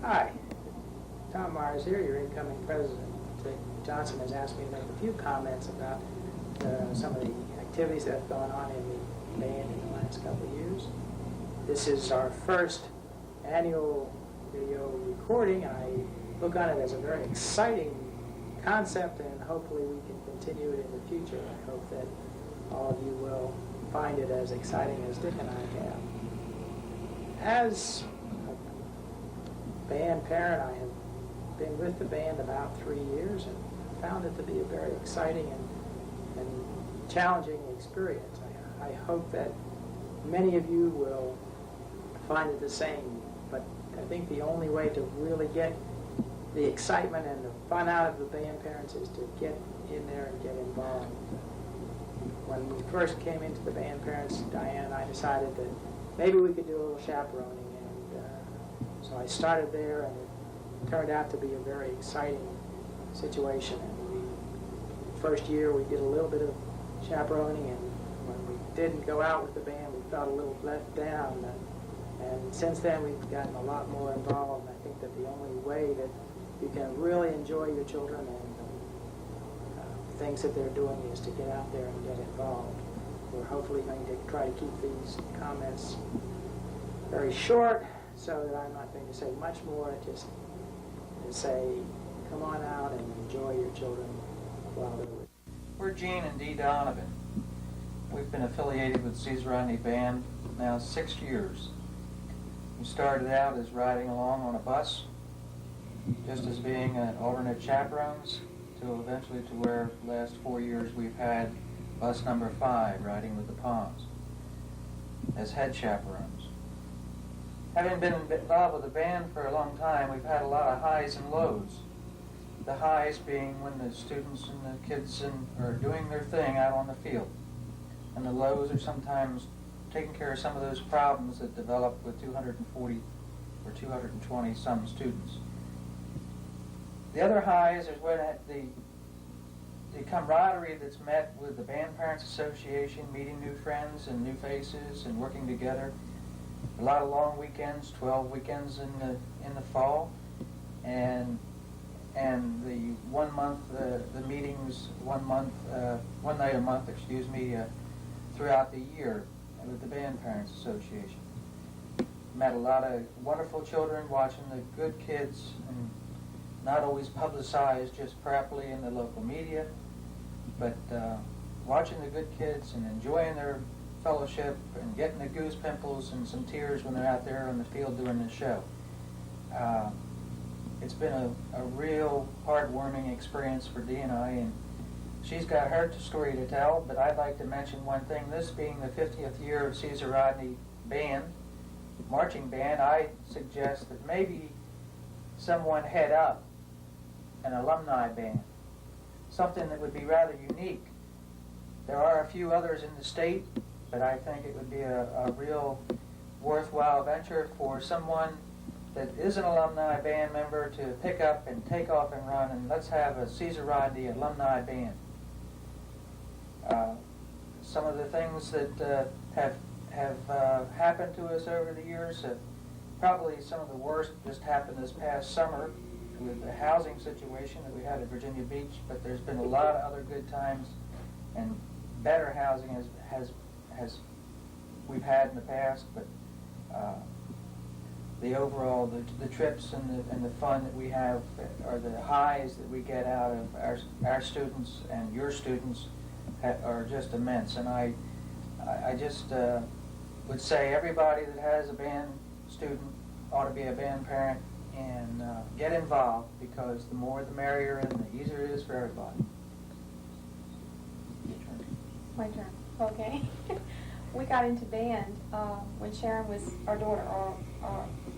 Speaker 14: Hi, Tom Myers here, your incoming president. Dick Johnson has asked me to make a few comments about some of the activities that have gone on in the band in the last couple of years. This is our first annual video recording. I look on it as a very exciting concept, and hopefully we can continue it in the future. I hope that all of you will find it as exciting as Dick and I have. As a band parent, I have been with the band about 3 years and found it to be a very exciting and challenging experience. I hope that many of you will find it the same, but I think the only way to really get the excitement and the fun out of the band parents is to get in there and get involved. When we first came into the band parents, Diane and I decided that maybe we could do a little chaperoning, and so I started there, and it turned out to be a very exciting situation. And first year we did a little bit of chaperoning, and when we didn't go out with the band, we felt a little let down. And since then, we've gotten a lot more involved. And I think that the only way that you can really enjoy your children and things that they're doing is to get out there and get involved. We're hopefully going to try to keep these comments very short, so that I'm not going to say much more. Just to say, come on out and enjoy your children while they're with you.
Speaker 15: We're Gene and Dee Donovan. We've been affiliated with Caesar Rodney Band now 6 years. We started out as riding along on a bus, just as being alternate chaperones to eventually to where the last 4 years we've had bus number 5 riding with the Palms as head chaperones. Having been involved with the band for a long time, we've had a lot of highs and lows. The highs being when the students and the kids are doing their thing out on the field. And the lows are sometimes taking care of some of those problems that develop with 240 or 220 some students. The other highs is when the camaraderie that's met with the Band Parents Association, meeting new friends and new faces and working together. A lot of long weekends, 12 weekends in the fall, and the 1 month the meetings 1 night a month, throughout the year with the Band Parents Association. Met a lot of wonderful children, watching the good kids, and not always publicized just properly in the local media, but watching the good kids and enjoying their fellowship and getting the goose pimples and some tears when they're out there on the field doing the show. It's been a real heartwarming experience for Dee and I, and she's got her story to tell, but I'd like to mention one thing. This being the 50th year of Caesar Rodney Band, marching band, I suggest that maybe someone head up an alumni band, something that would be rather unique. There are a few others in the state, but I think it would be a real worthwhile venture for someone that is an alumni band member to pick up and take off and run, and let's have a Caesar Rodney alumni band. Some of the things that have happened to us over the years, probably some of the worst just happened this past summer with the housing situation that we had at Virginia Beach, but there's been a lot of other good times and better housing has we've had in the past, but the overall, the trips and the fun that we have are the highs that we get out of our students and your students are just immense. And I just would say everybody that has a band student ought to be a band parent and get involved, because the more the merrier and the easier it is for everybody.
Speaker 4: My turn. Okay. We got into band when Sharon was our daughter,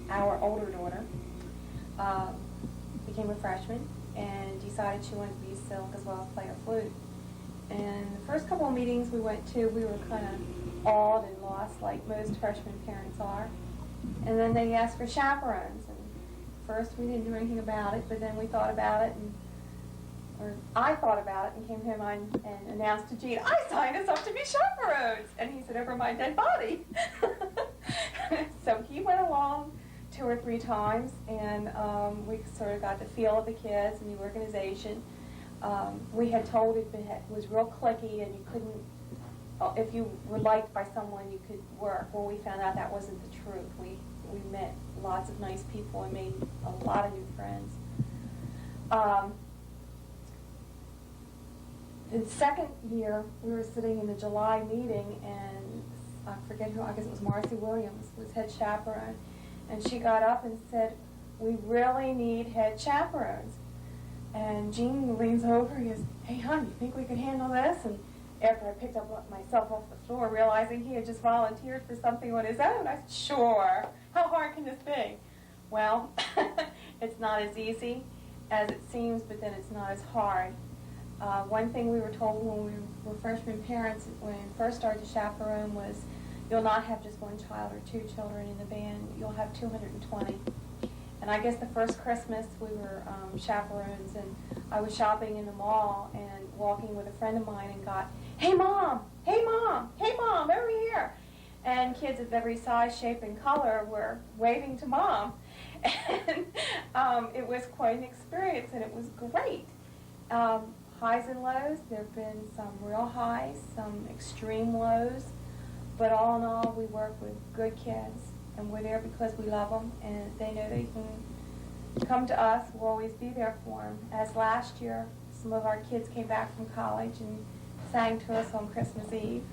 Speaker 4: our older daughter, became a freshman and decided she wanted to be a silk as well as play a flute. And the first couple of meetings we went to, we were kind of awed and lost, like most freshman parents are. And then they asked for chaperones. And first we didn't do anything about it, but then we thought about it, or I thought about it and came to him and announced to Gene, I signed us up to be chaperones. And he said, over my dead body. So he went along 2 or 3 times, and we sort of got the feel of the kids and the organization. We had told it was real cliquey and you couldn't, if you were liked by someone, you could work. Well, we found out that wasn't the truth. We met lots of nice people and made a lot of new friends. The second year, we were sitting in the July meeting, and I forget who, I guess it was Marcy Williams, was head chaperone, and she got up and said, we really need head chaperones. And Gene leans over, he goes, hey hon, you think we could handle this? And after I picked up myself off the floor, realizing he had just volunteered for something on his own, I said, sure, how hard can this be? Well, it's not as easy as it seems, but then it's not as hard. One thing we were told when we were freshman parents, when we first started to chaperone, was you'll not have just 1 child or 2 children in the band, you'll have 220. And I guess the first Christmas we were chaperones, and I was shopping in the mall and walking with a friend of mine and got, hey mom, hey mom, hey mom, over here. And kids of every size, shape, and color were waving to mom. And it was quite an experience, and it was great. Highs and lows, there have been some real highs, some extreme lows, but all in all, we work with good kids, and we're there because we love them, and they know they can come to us. We'll always be there for them. As last year, some of our kids came back from college and sang to us on Christmas Eve,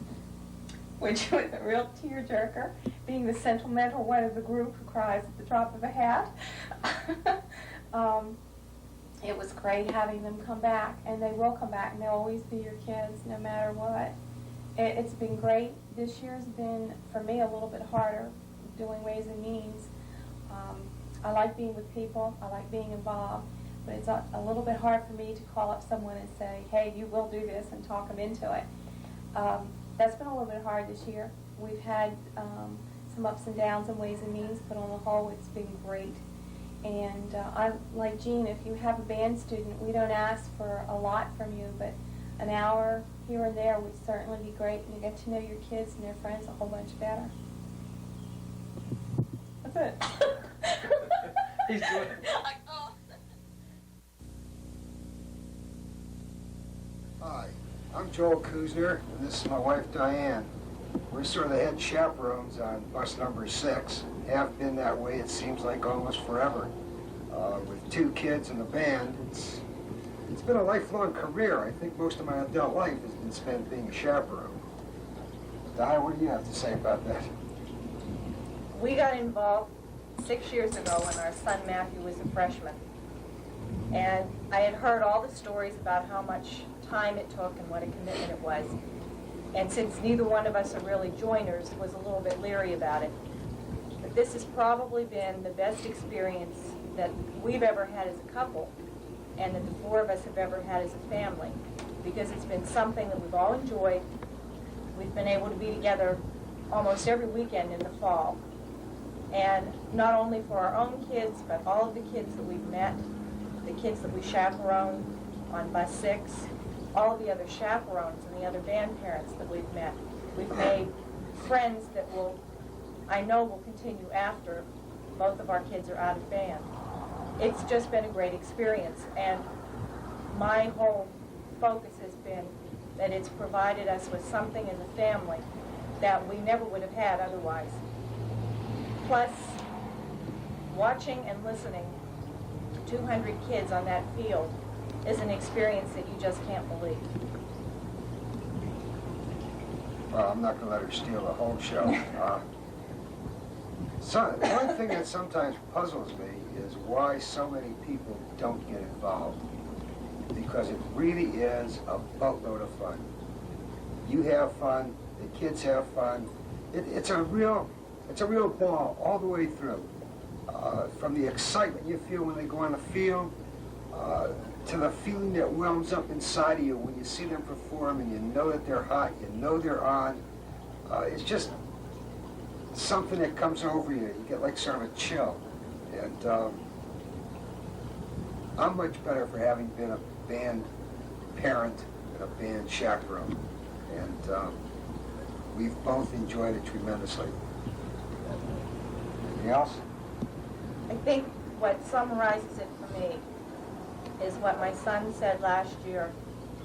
Speaker 4: which was a real tearjerker, being the sentimental one of the group who cries at the drop of a hat.
Speaker 16: It was great having them come back, and they will come back, and they'll always be your kids no matter what. It's been great. This year's been, for me, a little bit harder doing Ways and Means. I like being with people. I like being involved, but it's a little bit hard for me to call up someone and say, hey, you will do this, and talk them into it. That's been a little bit hard this year. We've had some ups and downs in Ways and Means, but on the whole, it's been great. And I'm like Jean, if you have a band student, we don't ask for a lot from you, but an hour here and there would certainly be great, and you get to know your kids and their friends a whole bunch better. That's it.
Speaker 10: He's doing it.
Speaker 17: Hi, I'm Joel Kuzner, and this is my wife Diane. We're sort of the head chaperones on bus number 6. Have been that way, it seems like almost forever. With 2 kids in the band, it's been a lifelong career. I think most of my adult life has been spent being a chaperone. Di, what do you have to say about that?
Speaker 16: We got involved 6 years ago when our son Matthew was a freshman. And I had heard all the stories about how much time it took and what a commitment it was. And since neither one of us are really joiners, was a little bit leery about it. But this has probably been the best experience that we've ever had as a couple, and that the 4 of us have ever had as a family, because it's been something that we've all enjoyed. We've been able to be together almost every weekend in the fall. And not only for our own kids, but all of the kids that we've met, the kids that we chaperone on bus 6, all of the other chaperones and the other band parents that we've met. We've made friends that I know will continue after both of our kids are out of band. It's just been a great experience, and my whole focus has been that it's provided us with something as a family that we never would have had otherwise. Plus, watching and listening to 200 kids on that field is an experience that you just can't believe.
Speaker 17: Well, I'm not going to let her steal the whole show. One thing that sometimes puzzles me is why so many people don't get involved. Because it really is a boatload of fun. You have fun, the kids have fun. It's a real ball all the way through. From the excitement you feel when they go on the field, to the feeling that whelms up inside of you when you see them perform and you know that they're hot, you know they're on. It's just something that comes over you. You get like sort of a chill. And I'm much better for having been a band parent and a band chaperone. And we've both enjoyed it tremendously. Anything else?
Speaker 16: I think what summarizes it for me is what my son said last year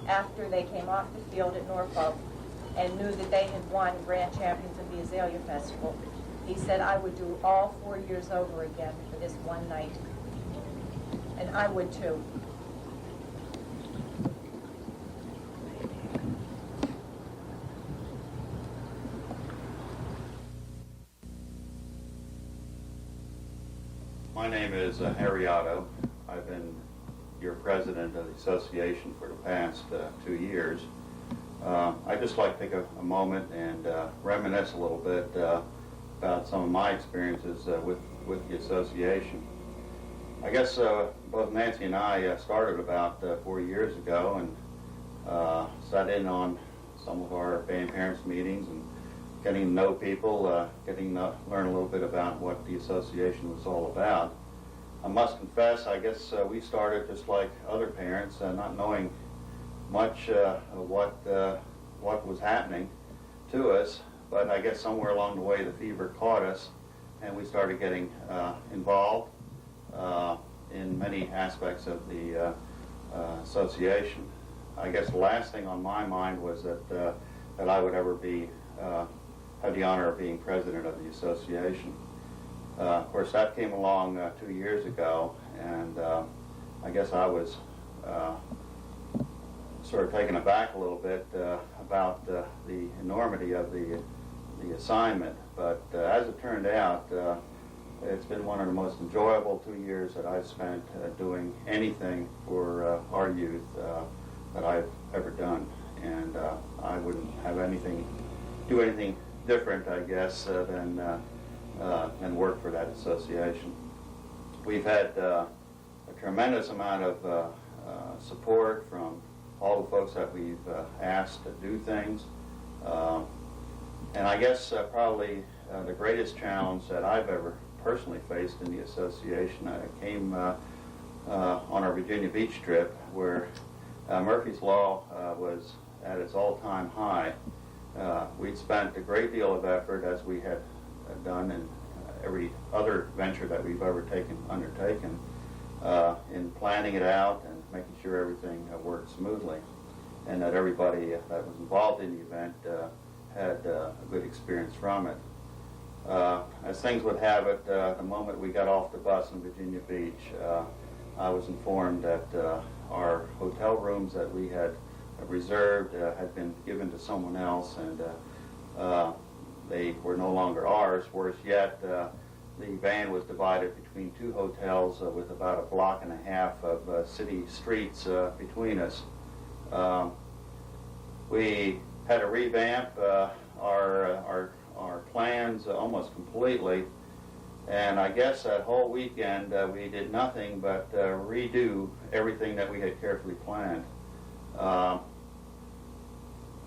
Speaker 16: after they came off the field at Norfolk and knew that they had won grand champions of the Azalea Festival. He said, I would do all 4 years over again for this one night. And I would too.
Speaker 18: My name is Harry Otto. I've been your president of the association for the past 2 years. I'd just like to take a moment and reminisce a little bit about some of my experiences with the association. I guess both Nancy and I started about 4 years ago and sat in on some of our band parents meetings and getting to know people, getting to learn a little bit about what the association was all about. I must confess, I guess we started just like other parents, not knowing much of what was happening to us, but I guess somewhere along the way the fever caught us and we started getting involved in many aspects of the association. I guess the last thing on my mind was that I would ever be have the honor of being president of the association. Of course, that came along 2 years ago, and I guess I was sort of taken aback a little bit about the enormity of the assignment. But as it turned out, It's been one of the most enjoyable 2 years that I've spent doing anything for our youth that I've ever done. And I wouldn't have do anything different, I guess, than work for that association. We've had a tremendous amount of support from all the folks that we've asked to do things. And I guess probably the greatest challenge that I've ever personally faced in the association came on our Virginia Beach trip, where Murphy's Law was at its all-time high. We'd spent a great deal of effort, as we had done in every other venture that we've ever undertaken, in planning it out and making sure everything worked smoothly, and that everybody that was involved in the event had a good experience from it. As things would have it, the moment we got off the bus in Virginia Beach, I was informed that our hotel rooms that we had reserved had been given to someone else, and they were no longer ours. Worse yet, the van was divided between two hotels with about 1.5 blocks of city streets between us. We had to revamp our plans almost completely, and I guess that whole weekend we did nothing but redo everything that we had carefully planned.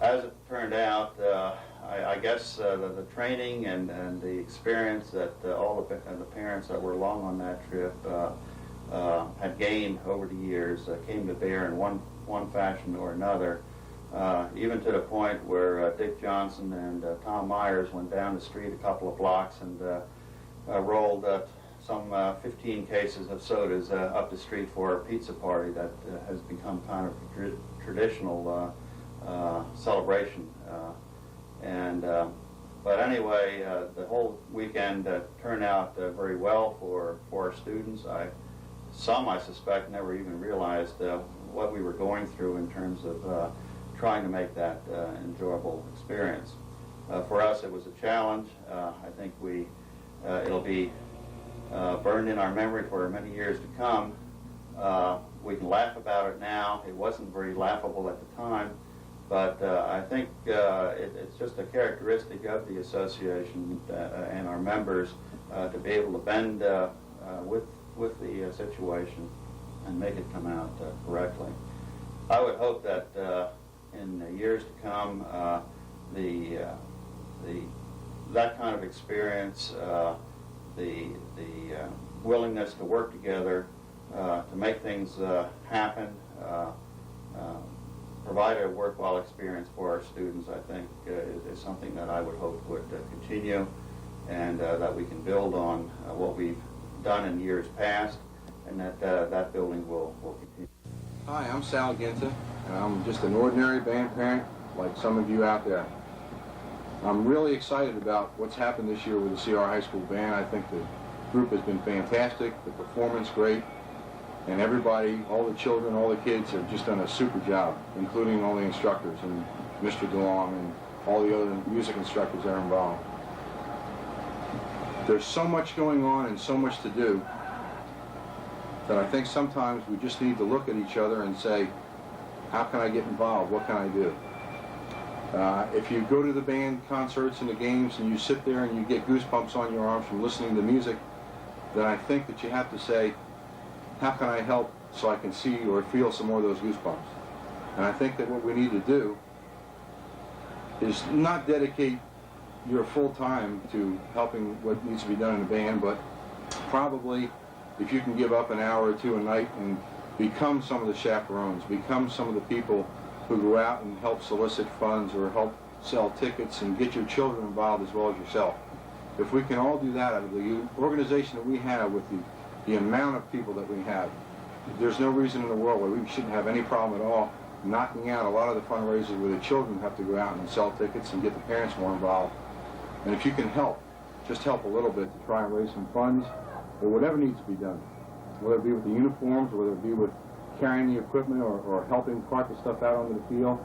Speaker 18: As it turned out, I guess the training and the experience that all the parents that were along on that trip had gained over the years came to bear in one fashion or another, even to the point where Dick Johnson and Tom Myers went down the street a couple of blocks and rolled some 15 cases of sodas up the street for a pizza party that has become kind of a traditional celebration. But anyway, the whole weekend turned out very well for our students. Some, I suspect, never even realized what we were going through in terms of trying to make that enjoyable experience. For us, it was a challenge. I think it'll be burned in our memory for many years to come. We can laugh about it now. It wasn't very laughable at the time, but I think it's just a characteristic of the association and our members to be able to bend with the situation and make it come out correctly. I would hope that in the years to come, that kind of experience, the willingness to work together to make things happen, provide a worthwhile experience for our students, I think is something that I would hope would continue, and that we can build on what we've done in years past, and that building will continue.
Speaker 19: Hi, I'm Sal Ginta, and I'm just an ordinary band parent like some of you out there. I'm really excited about what's happened this year with the CR High School Band. I think the group has been fantastic, the performance great, and everybody, all the children, all the kids have just done a super job, including all the instructors and Mr. DeLong and all the other music instructors that are involved. There's so much going on and so much to do that I think sometimes we just need to look at each other and say, how can I get involved? What can I do? If you go to the band concerts and the games and you sit there and you get goosebumps on your arms from listening to music, then I think that you have to say, how can I help so I can see or feel some more of those goosebumps? And I think that what we need to do is not dedicate your full time to helping what needs to be done in the band, but probably if you can give up an hour or two a night and become some of the chaperones, become some of the people who go out and help solicit funds or help sell tickets and get your children involved as well as yourself. If we can all do that out of the organization that we have with the amount of people that we have, there's no reason in the world why we shouldn't have any problem at all knocking out a lot of the fundraisers where the children have to go out and sell tickets and get the parents more involved. And if you can help, just help a little bit to try and raise some funds or whatever needs to be done, whether it be with the uniforms, whether it be with carrying the equipment or helping cart the stuff out onto the field.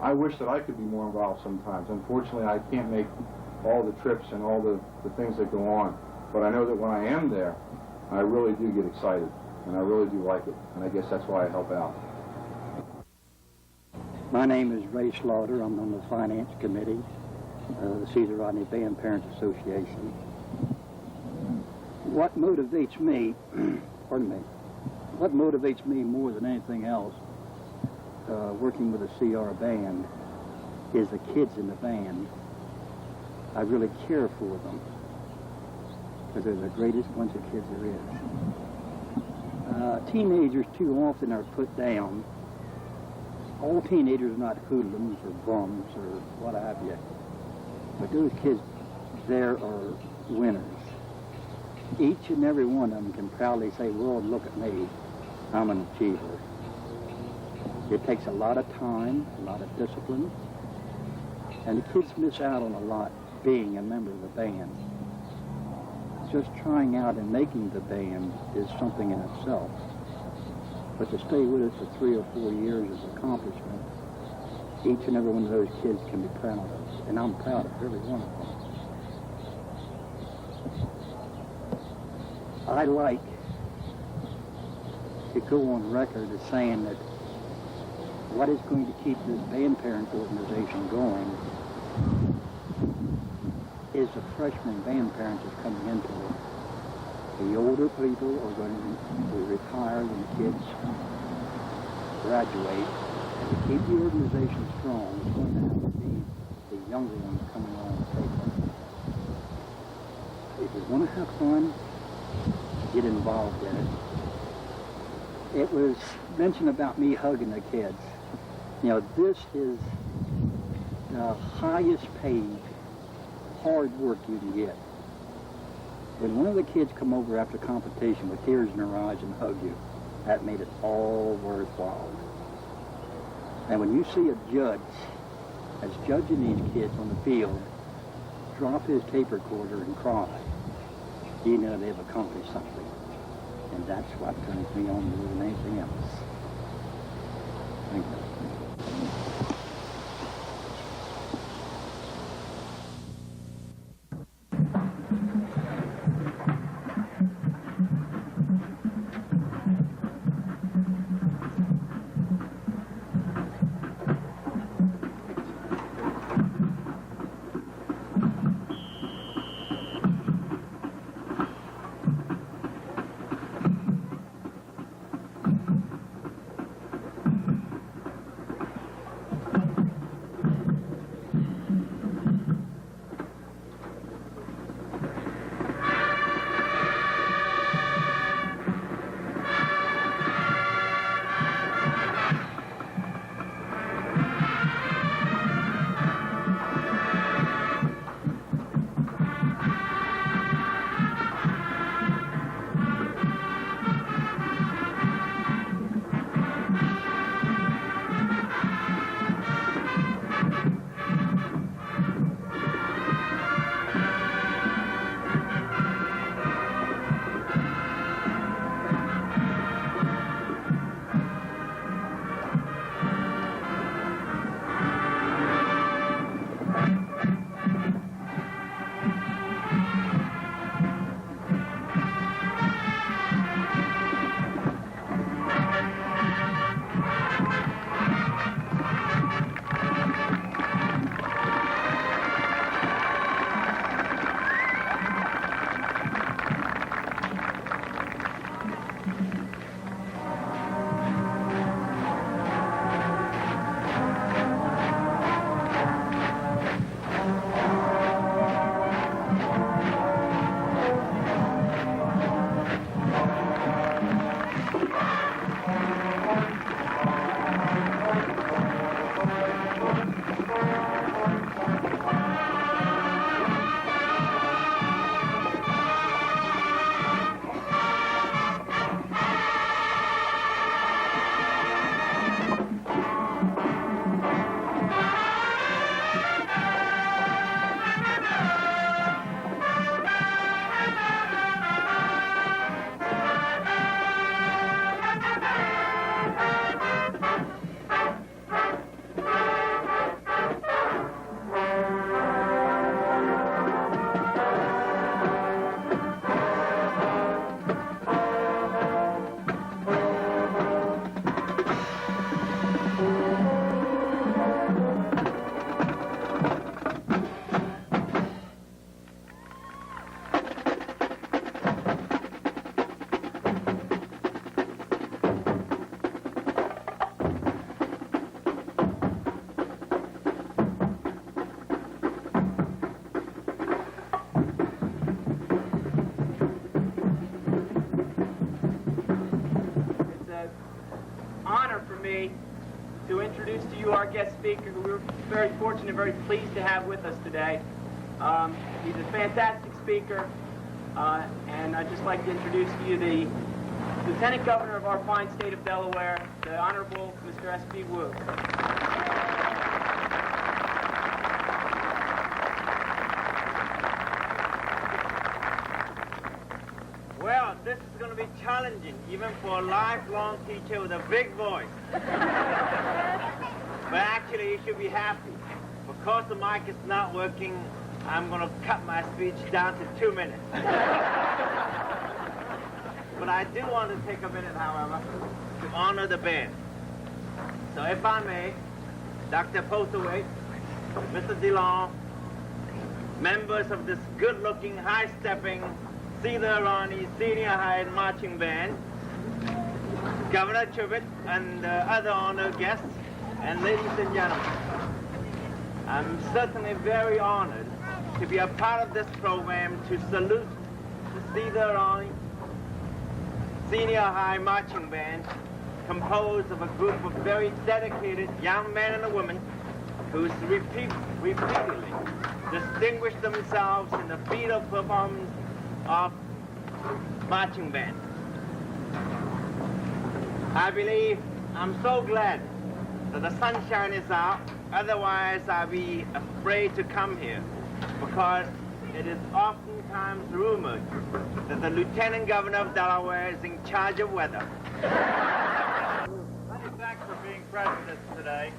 Speaker 19: I wish that I could be more involved sometimes. Unfortunately, I can't make all the trips and all the things that go on. But I know that when I am there, I really do get excited, and I really do like it, and I guess that's why I help out.
Speaker 20: My name is Ray Slaughter. I'm on the Finance Committee of the Caesar Rodney Band Parents Association. What motivates me, pardon me, what motivates me more than anything else working with the CR band is the kids in the band. I really care for them because they're the greatest bunch of kids there is. Teenagers too often are put down. All teenagers are not hoodlums or bums or what have you, but those kids there are winners. Each and every one of them can proudly say, "World, look at me, I'm an achiever." It takes a lot of time, a lot of discipline, and the kids miss out on a lot being a member of the band. Just trying out and making the band is something in itself. But to stay with us for 3 or 4 years is an accomplishment. Each and every one of those kids can be proud of, and I'm proud of every one of them. I like to go on record as saying that what is going to keep this band parent organization going is the freshman band parents that's coming into it. The older people are going to retire when the kids graduate. And to keep the organization strong, it's going to have to be the younger ones coming on the table. If you want to have fun, get involved in it. It was mentioned about me hugging the kids. You know, this is the highest paid hard work you can get. When one of the kids come over after competition with tears in their eyes and hug you, that made it all worthwhile. And when you see a judge that's judging these kids on the field drop his tape recorder and cry, you know they've accomplished something. And that's what turns me on more than anything else. Thank you.
Speaker 21: to you, our guest speaker, who we're very fortunate and very pleased to have with us today. He's a fantastic speaker, and I'd just like to introduce to you the Lieutenant Governor of our fine state of Delaware, the Honorable Mr. S.B. Wu.
Speaker 22: Well, this is going to be challenging, even for a lifelong teacher with a big voice. But actually, you should be happy. Because the mic is not working, I'm going to cut my speech down to 2 minutes. But I do want to take a minute, however, to honor the band. So if I may, Dr. Postlethwaite, Mr. DeLong, members of this good-looking, high-stepping Cedar Ronnie Senior High Marching Band, Governor Tribbitt, and other honored guests, and ladies and gentlemen, I'm certainly very honored to be a part of this program to salute the Cedar Ronnie Senior High Marching Band, composed of a group of very dedicated young men and women who repeatedly distinguished themselves in the field performance of marching band. I believe, I'm so glad that the sunshine is out, otherwise I'd be afraid to come here, because it is oftentimes rumored that the Lieutenant Governor of Delaware is in charge of weather. Many thanks for being present today.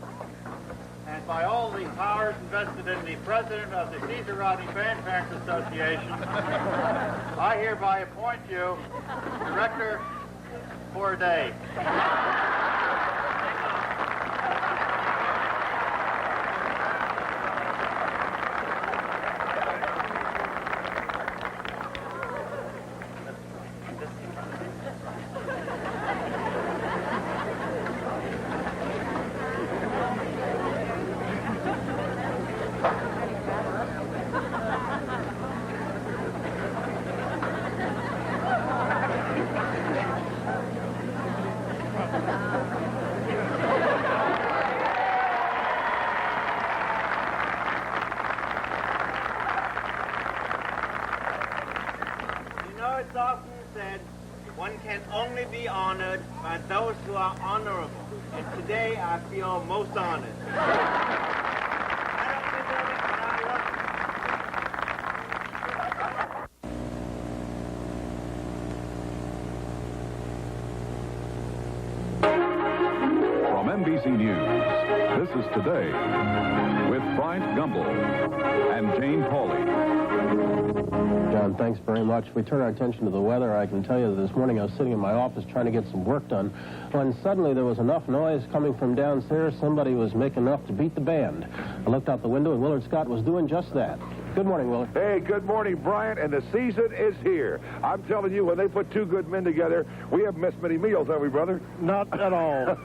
Speaker 22: And by all the powers invested in the President of the Cedar Rodney Band Parents Association, I hereby appoint you Director for a day. It's often said one can only be honored by those who are honorable. And today I feel most honored.
Speaker 23: From NBC News, this is Today with Bryant Gumbel and Jane Pauley.
Speaker 24: John, thanks very much. If we turn our attention to the weather, I can tell you that this morning I was sitting in my office trying to get some work done when suddenly there was enough noise coming from downstairs, somebody was making enough to beat the band. I looked out the window and Willard Scott was doing just that. Good morning, Willard.
Speaker 25: Hey, good morning, Bryant, and the season is here. I'm telling you, when they put two good men together, we haven't missed many meals, have we, brother?
Speaker 24: Not at all.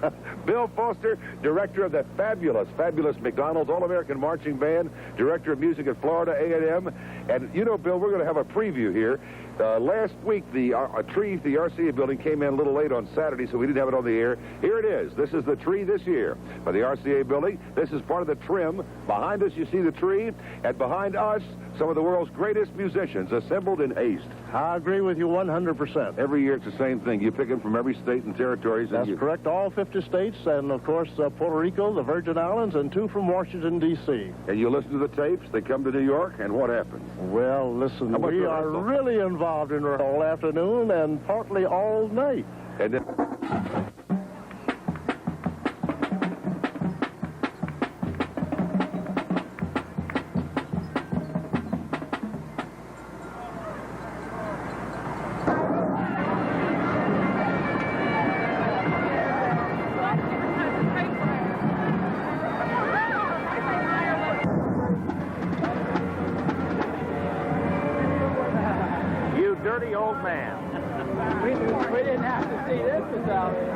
Speaker 25: Bill Foster, director of the fabulous McDonald's All-American Marching Band, director of music at Florida A&M. And you know, Bill, we're going to have a preview here. Last week, the tree, the RCA building came in a little late on Saturday, so we didn't have it on the air. Here it is. This is the tree this year by the RCA building. This is part of the trim. Behind us, you see the tree, and behind us, some of the world's greatest musicians assembled in haste.
Speaker 26: I agree with you 100%.
Speaker 25: Every year, it's the same thing. You pick them from every state and territories.
Speaker 26: That's correct. All 50 states, and of course, Puerto Rico, the Virgin Islands, and 2 from Washington, D.C.
Speaker 25: And you listen to the tapes. They come to New York, and what happens?
Speaker 26: Well, listen, we are really involved in the whole afternoon and partly all night.
Speaker 25: And then...
Speaker 22: Dirty old man.
Speaker 21: We didn't have to see this without it.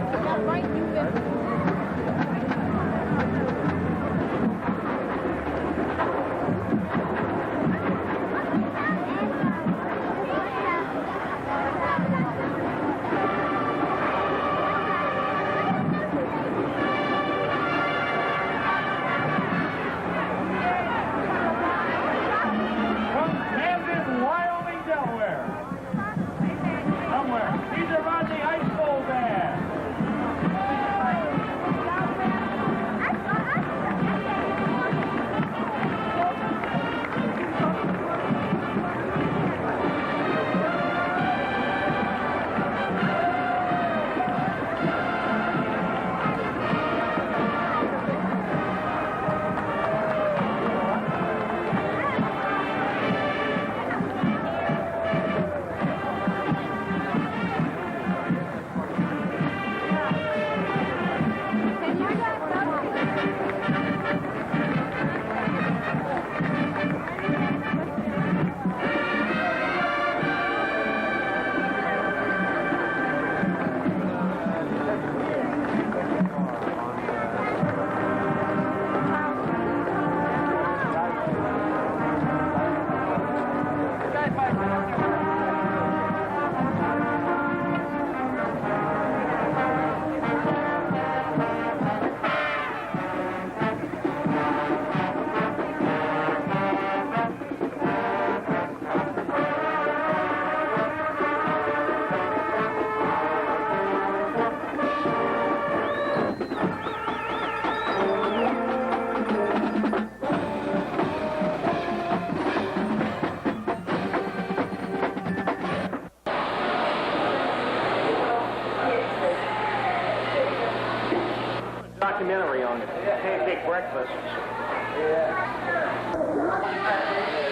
Speaker 2: pancake breakfast.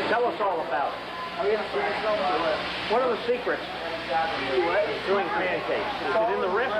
Speaker 2: Tell us all about it. What are the secrets doing pancakes? Is it in the wrist?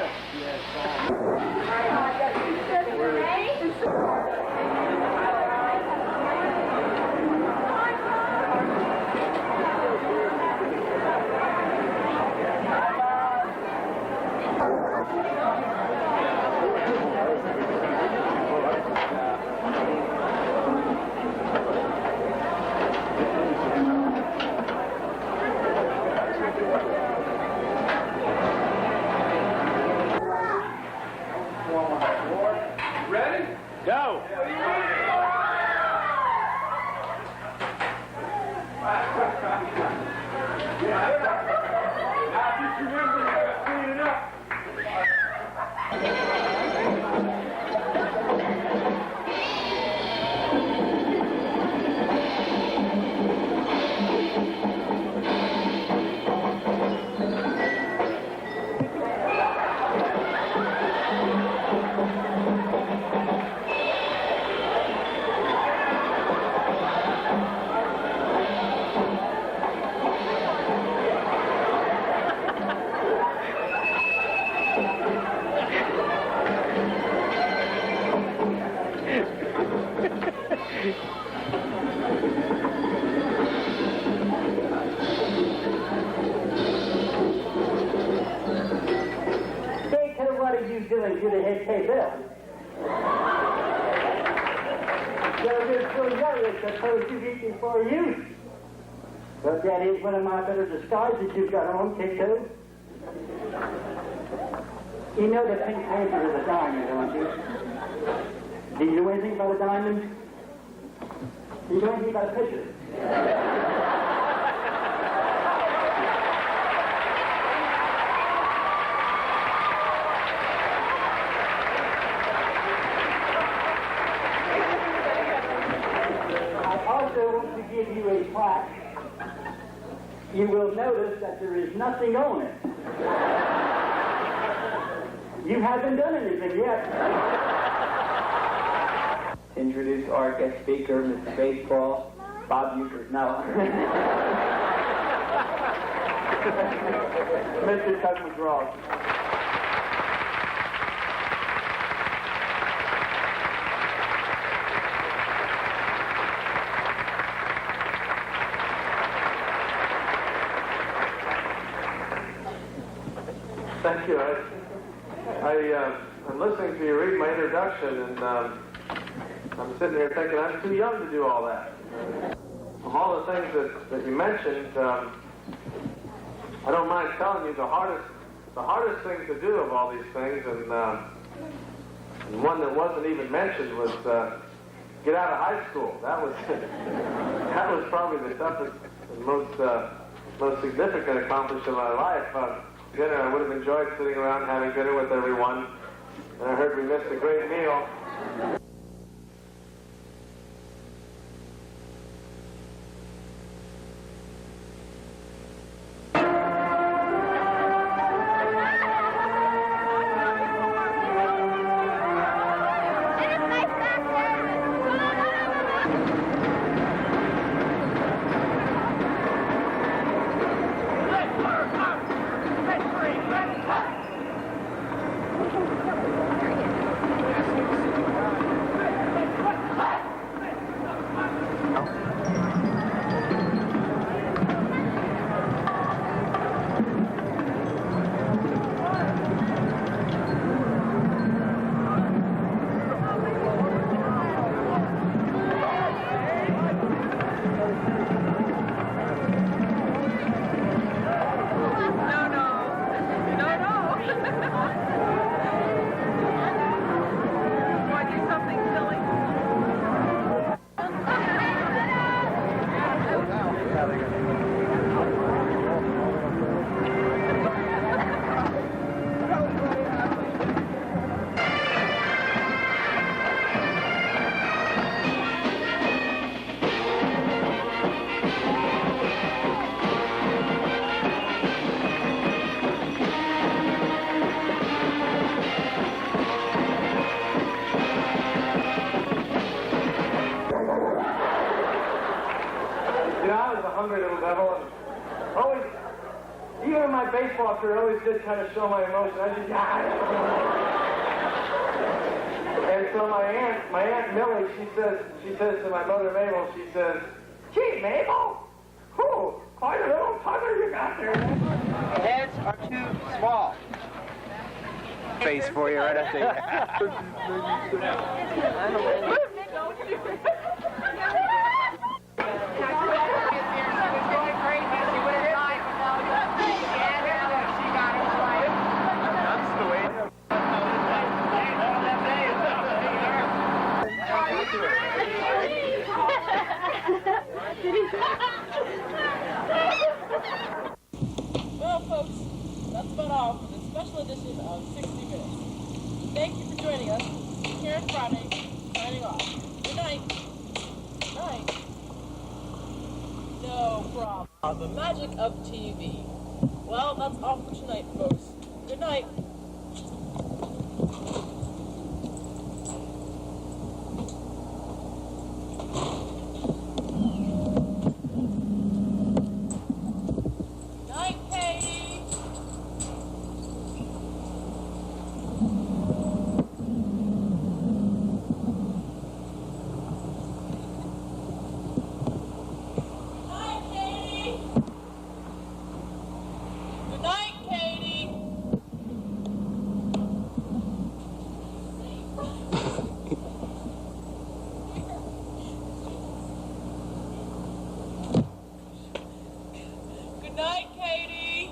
Speaker 25: Ready?
Speaker 2: Go!
Speaker 20: What are you doing to the head table? You're so young, I suppose you've eaten before you. But that is one of my better disguises you've got on, Tito. You know the Pink Panther is a diamond, don't you? Do you know anything about a diamond? Do you know anything about a picture? Give you a plaque, you will notice that there is nothing on it. You haven't done anything yet.
Speaker 3: Introduce our guest speaker, Mr. Baseball, Bob Euchre. No. Mr. Tug McGraw.
Speaker 5: Thank you. I'm listening to you read my introduction, and I'm sitting here thinking I'm too young to do all that. From all the things that you mentioned, I don't mind telling you the hardest thing to do of all these things, and one that wasn't even mentioned was get out of high school. That was that was probably the toughest and most significant accomplishment of my life. Dinner, I would have enjoyed sitting around having dinner with everyone, and I heard we missed a great meal. hungry little devil. And always, even in my baseball career, I always did kind of show my emotion. I just, and so my aunt Millie, she says to my mother Mabel, she says, "Gee, Mabel, quite a little tugger you got there."
Speaker 10: Heads are too small. Face for you right up there.
Speaker 1: Well, folks, that's about all for this special edition of 60 Minutes. Thank you for joining us. Karen Friday, signing off. Good night. Good night. No problem. The magic of TV. Well, that's all for tonight, folks. Good night. Night, Katie. Night, Katie. Good night, Katie. Good night, Katie.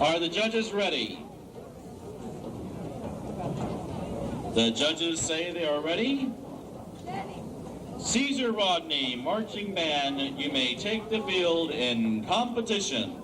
Speaker 6: Are the judges ready? The judges say they are ready. Caesar Rodney, marching band, you may take the field in competition.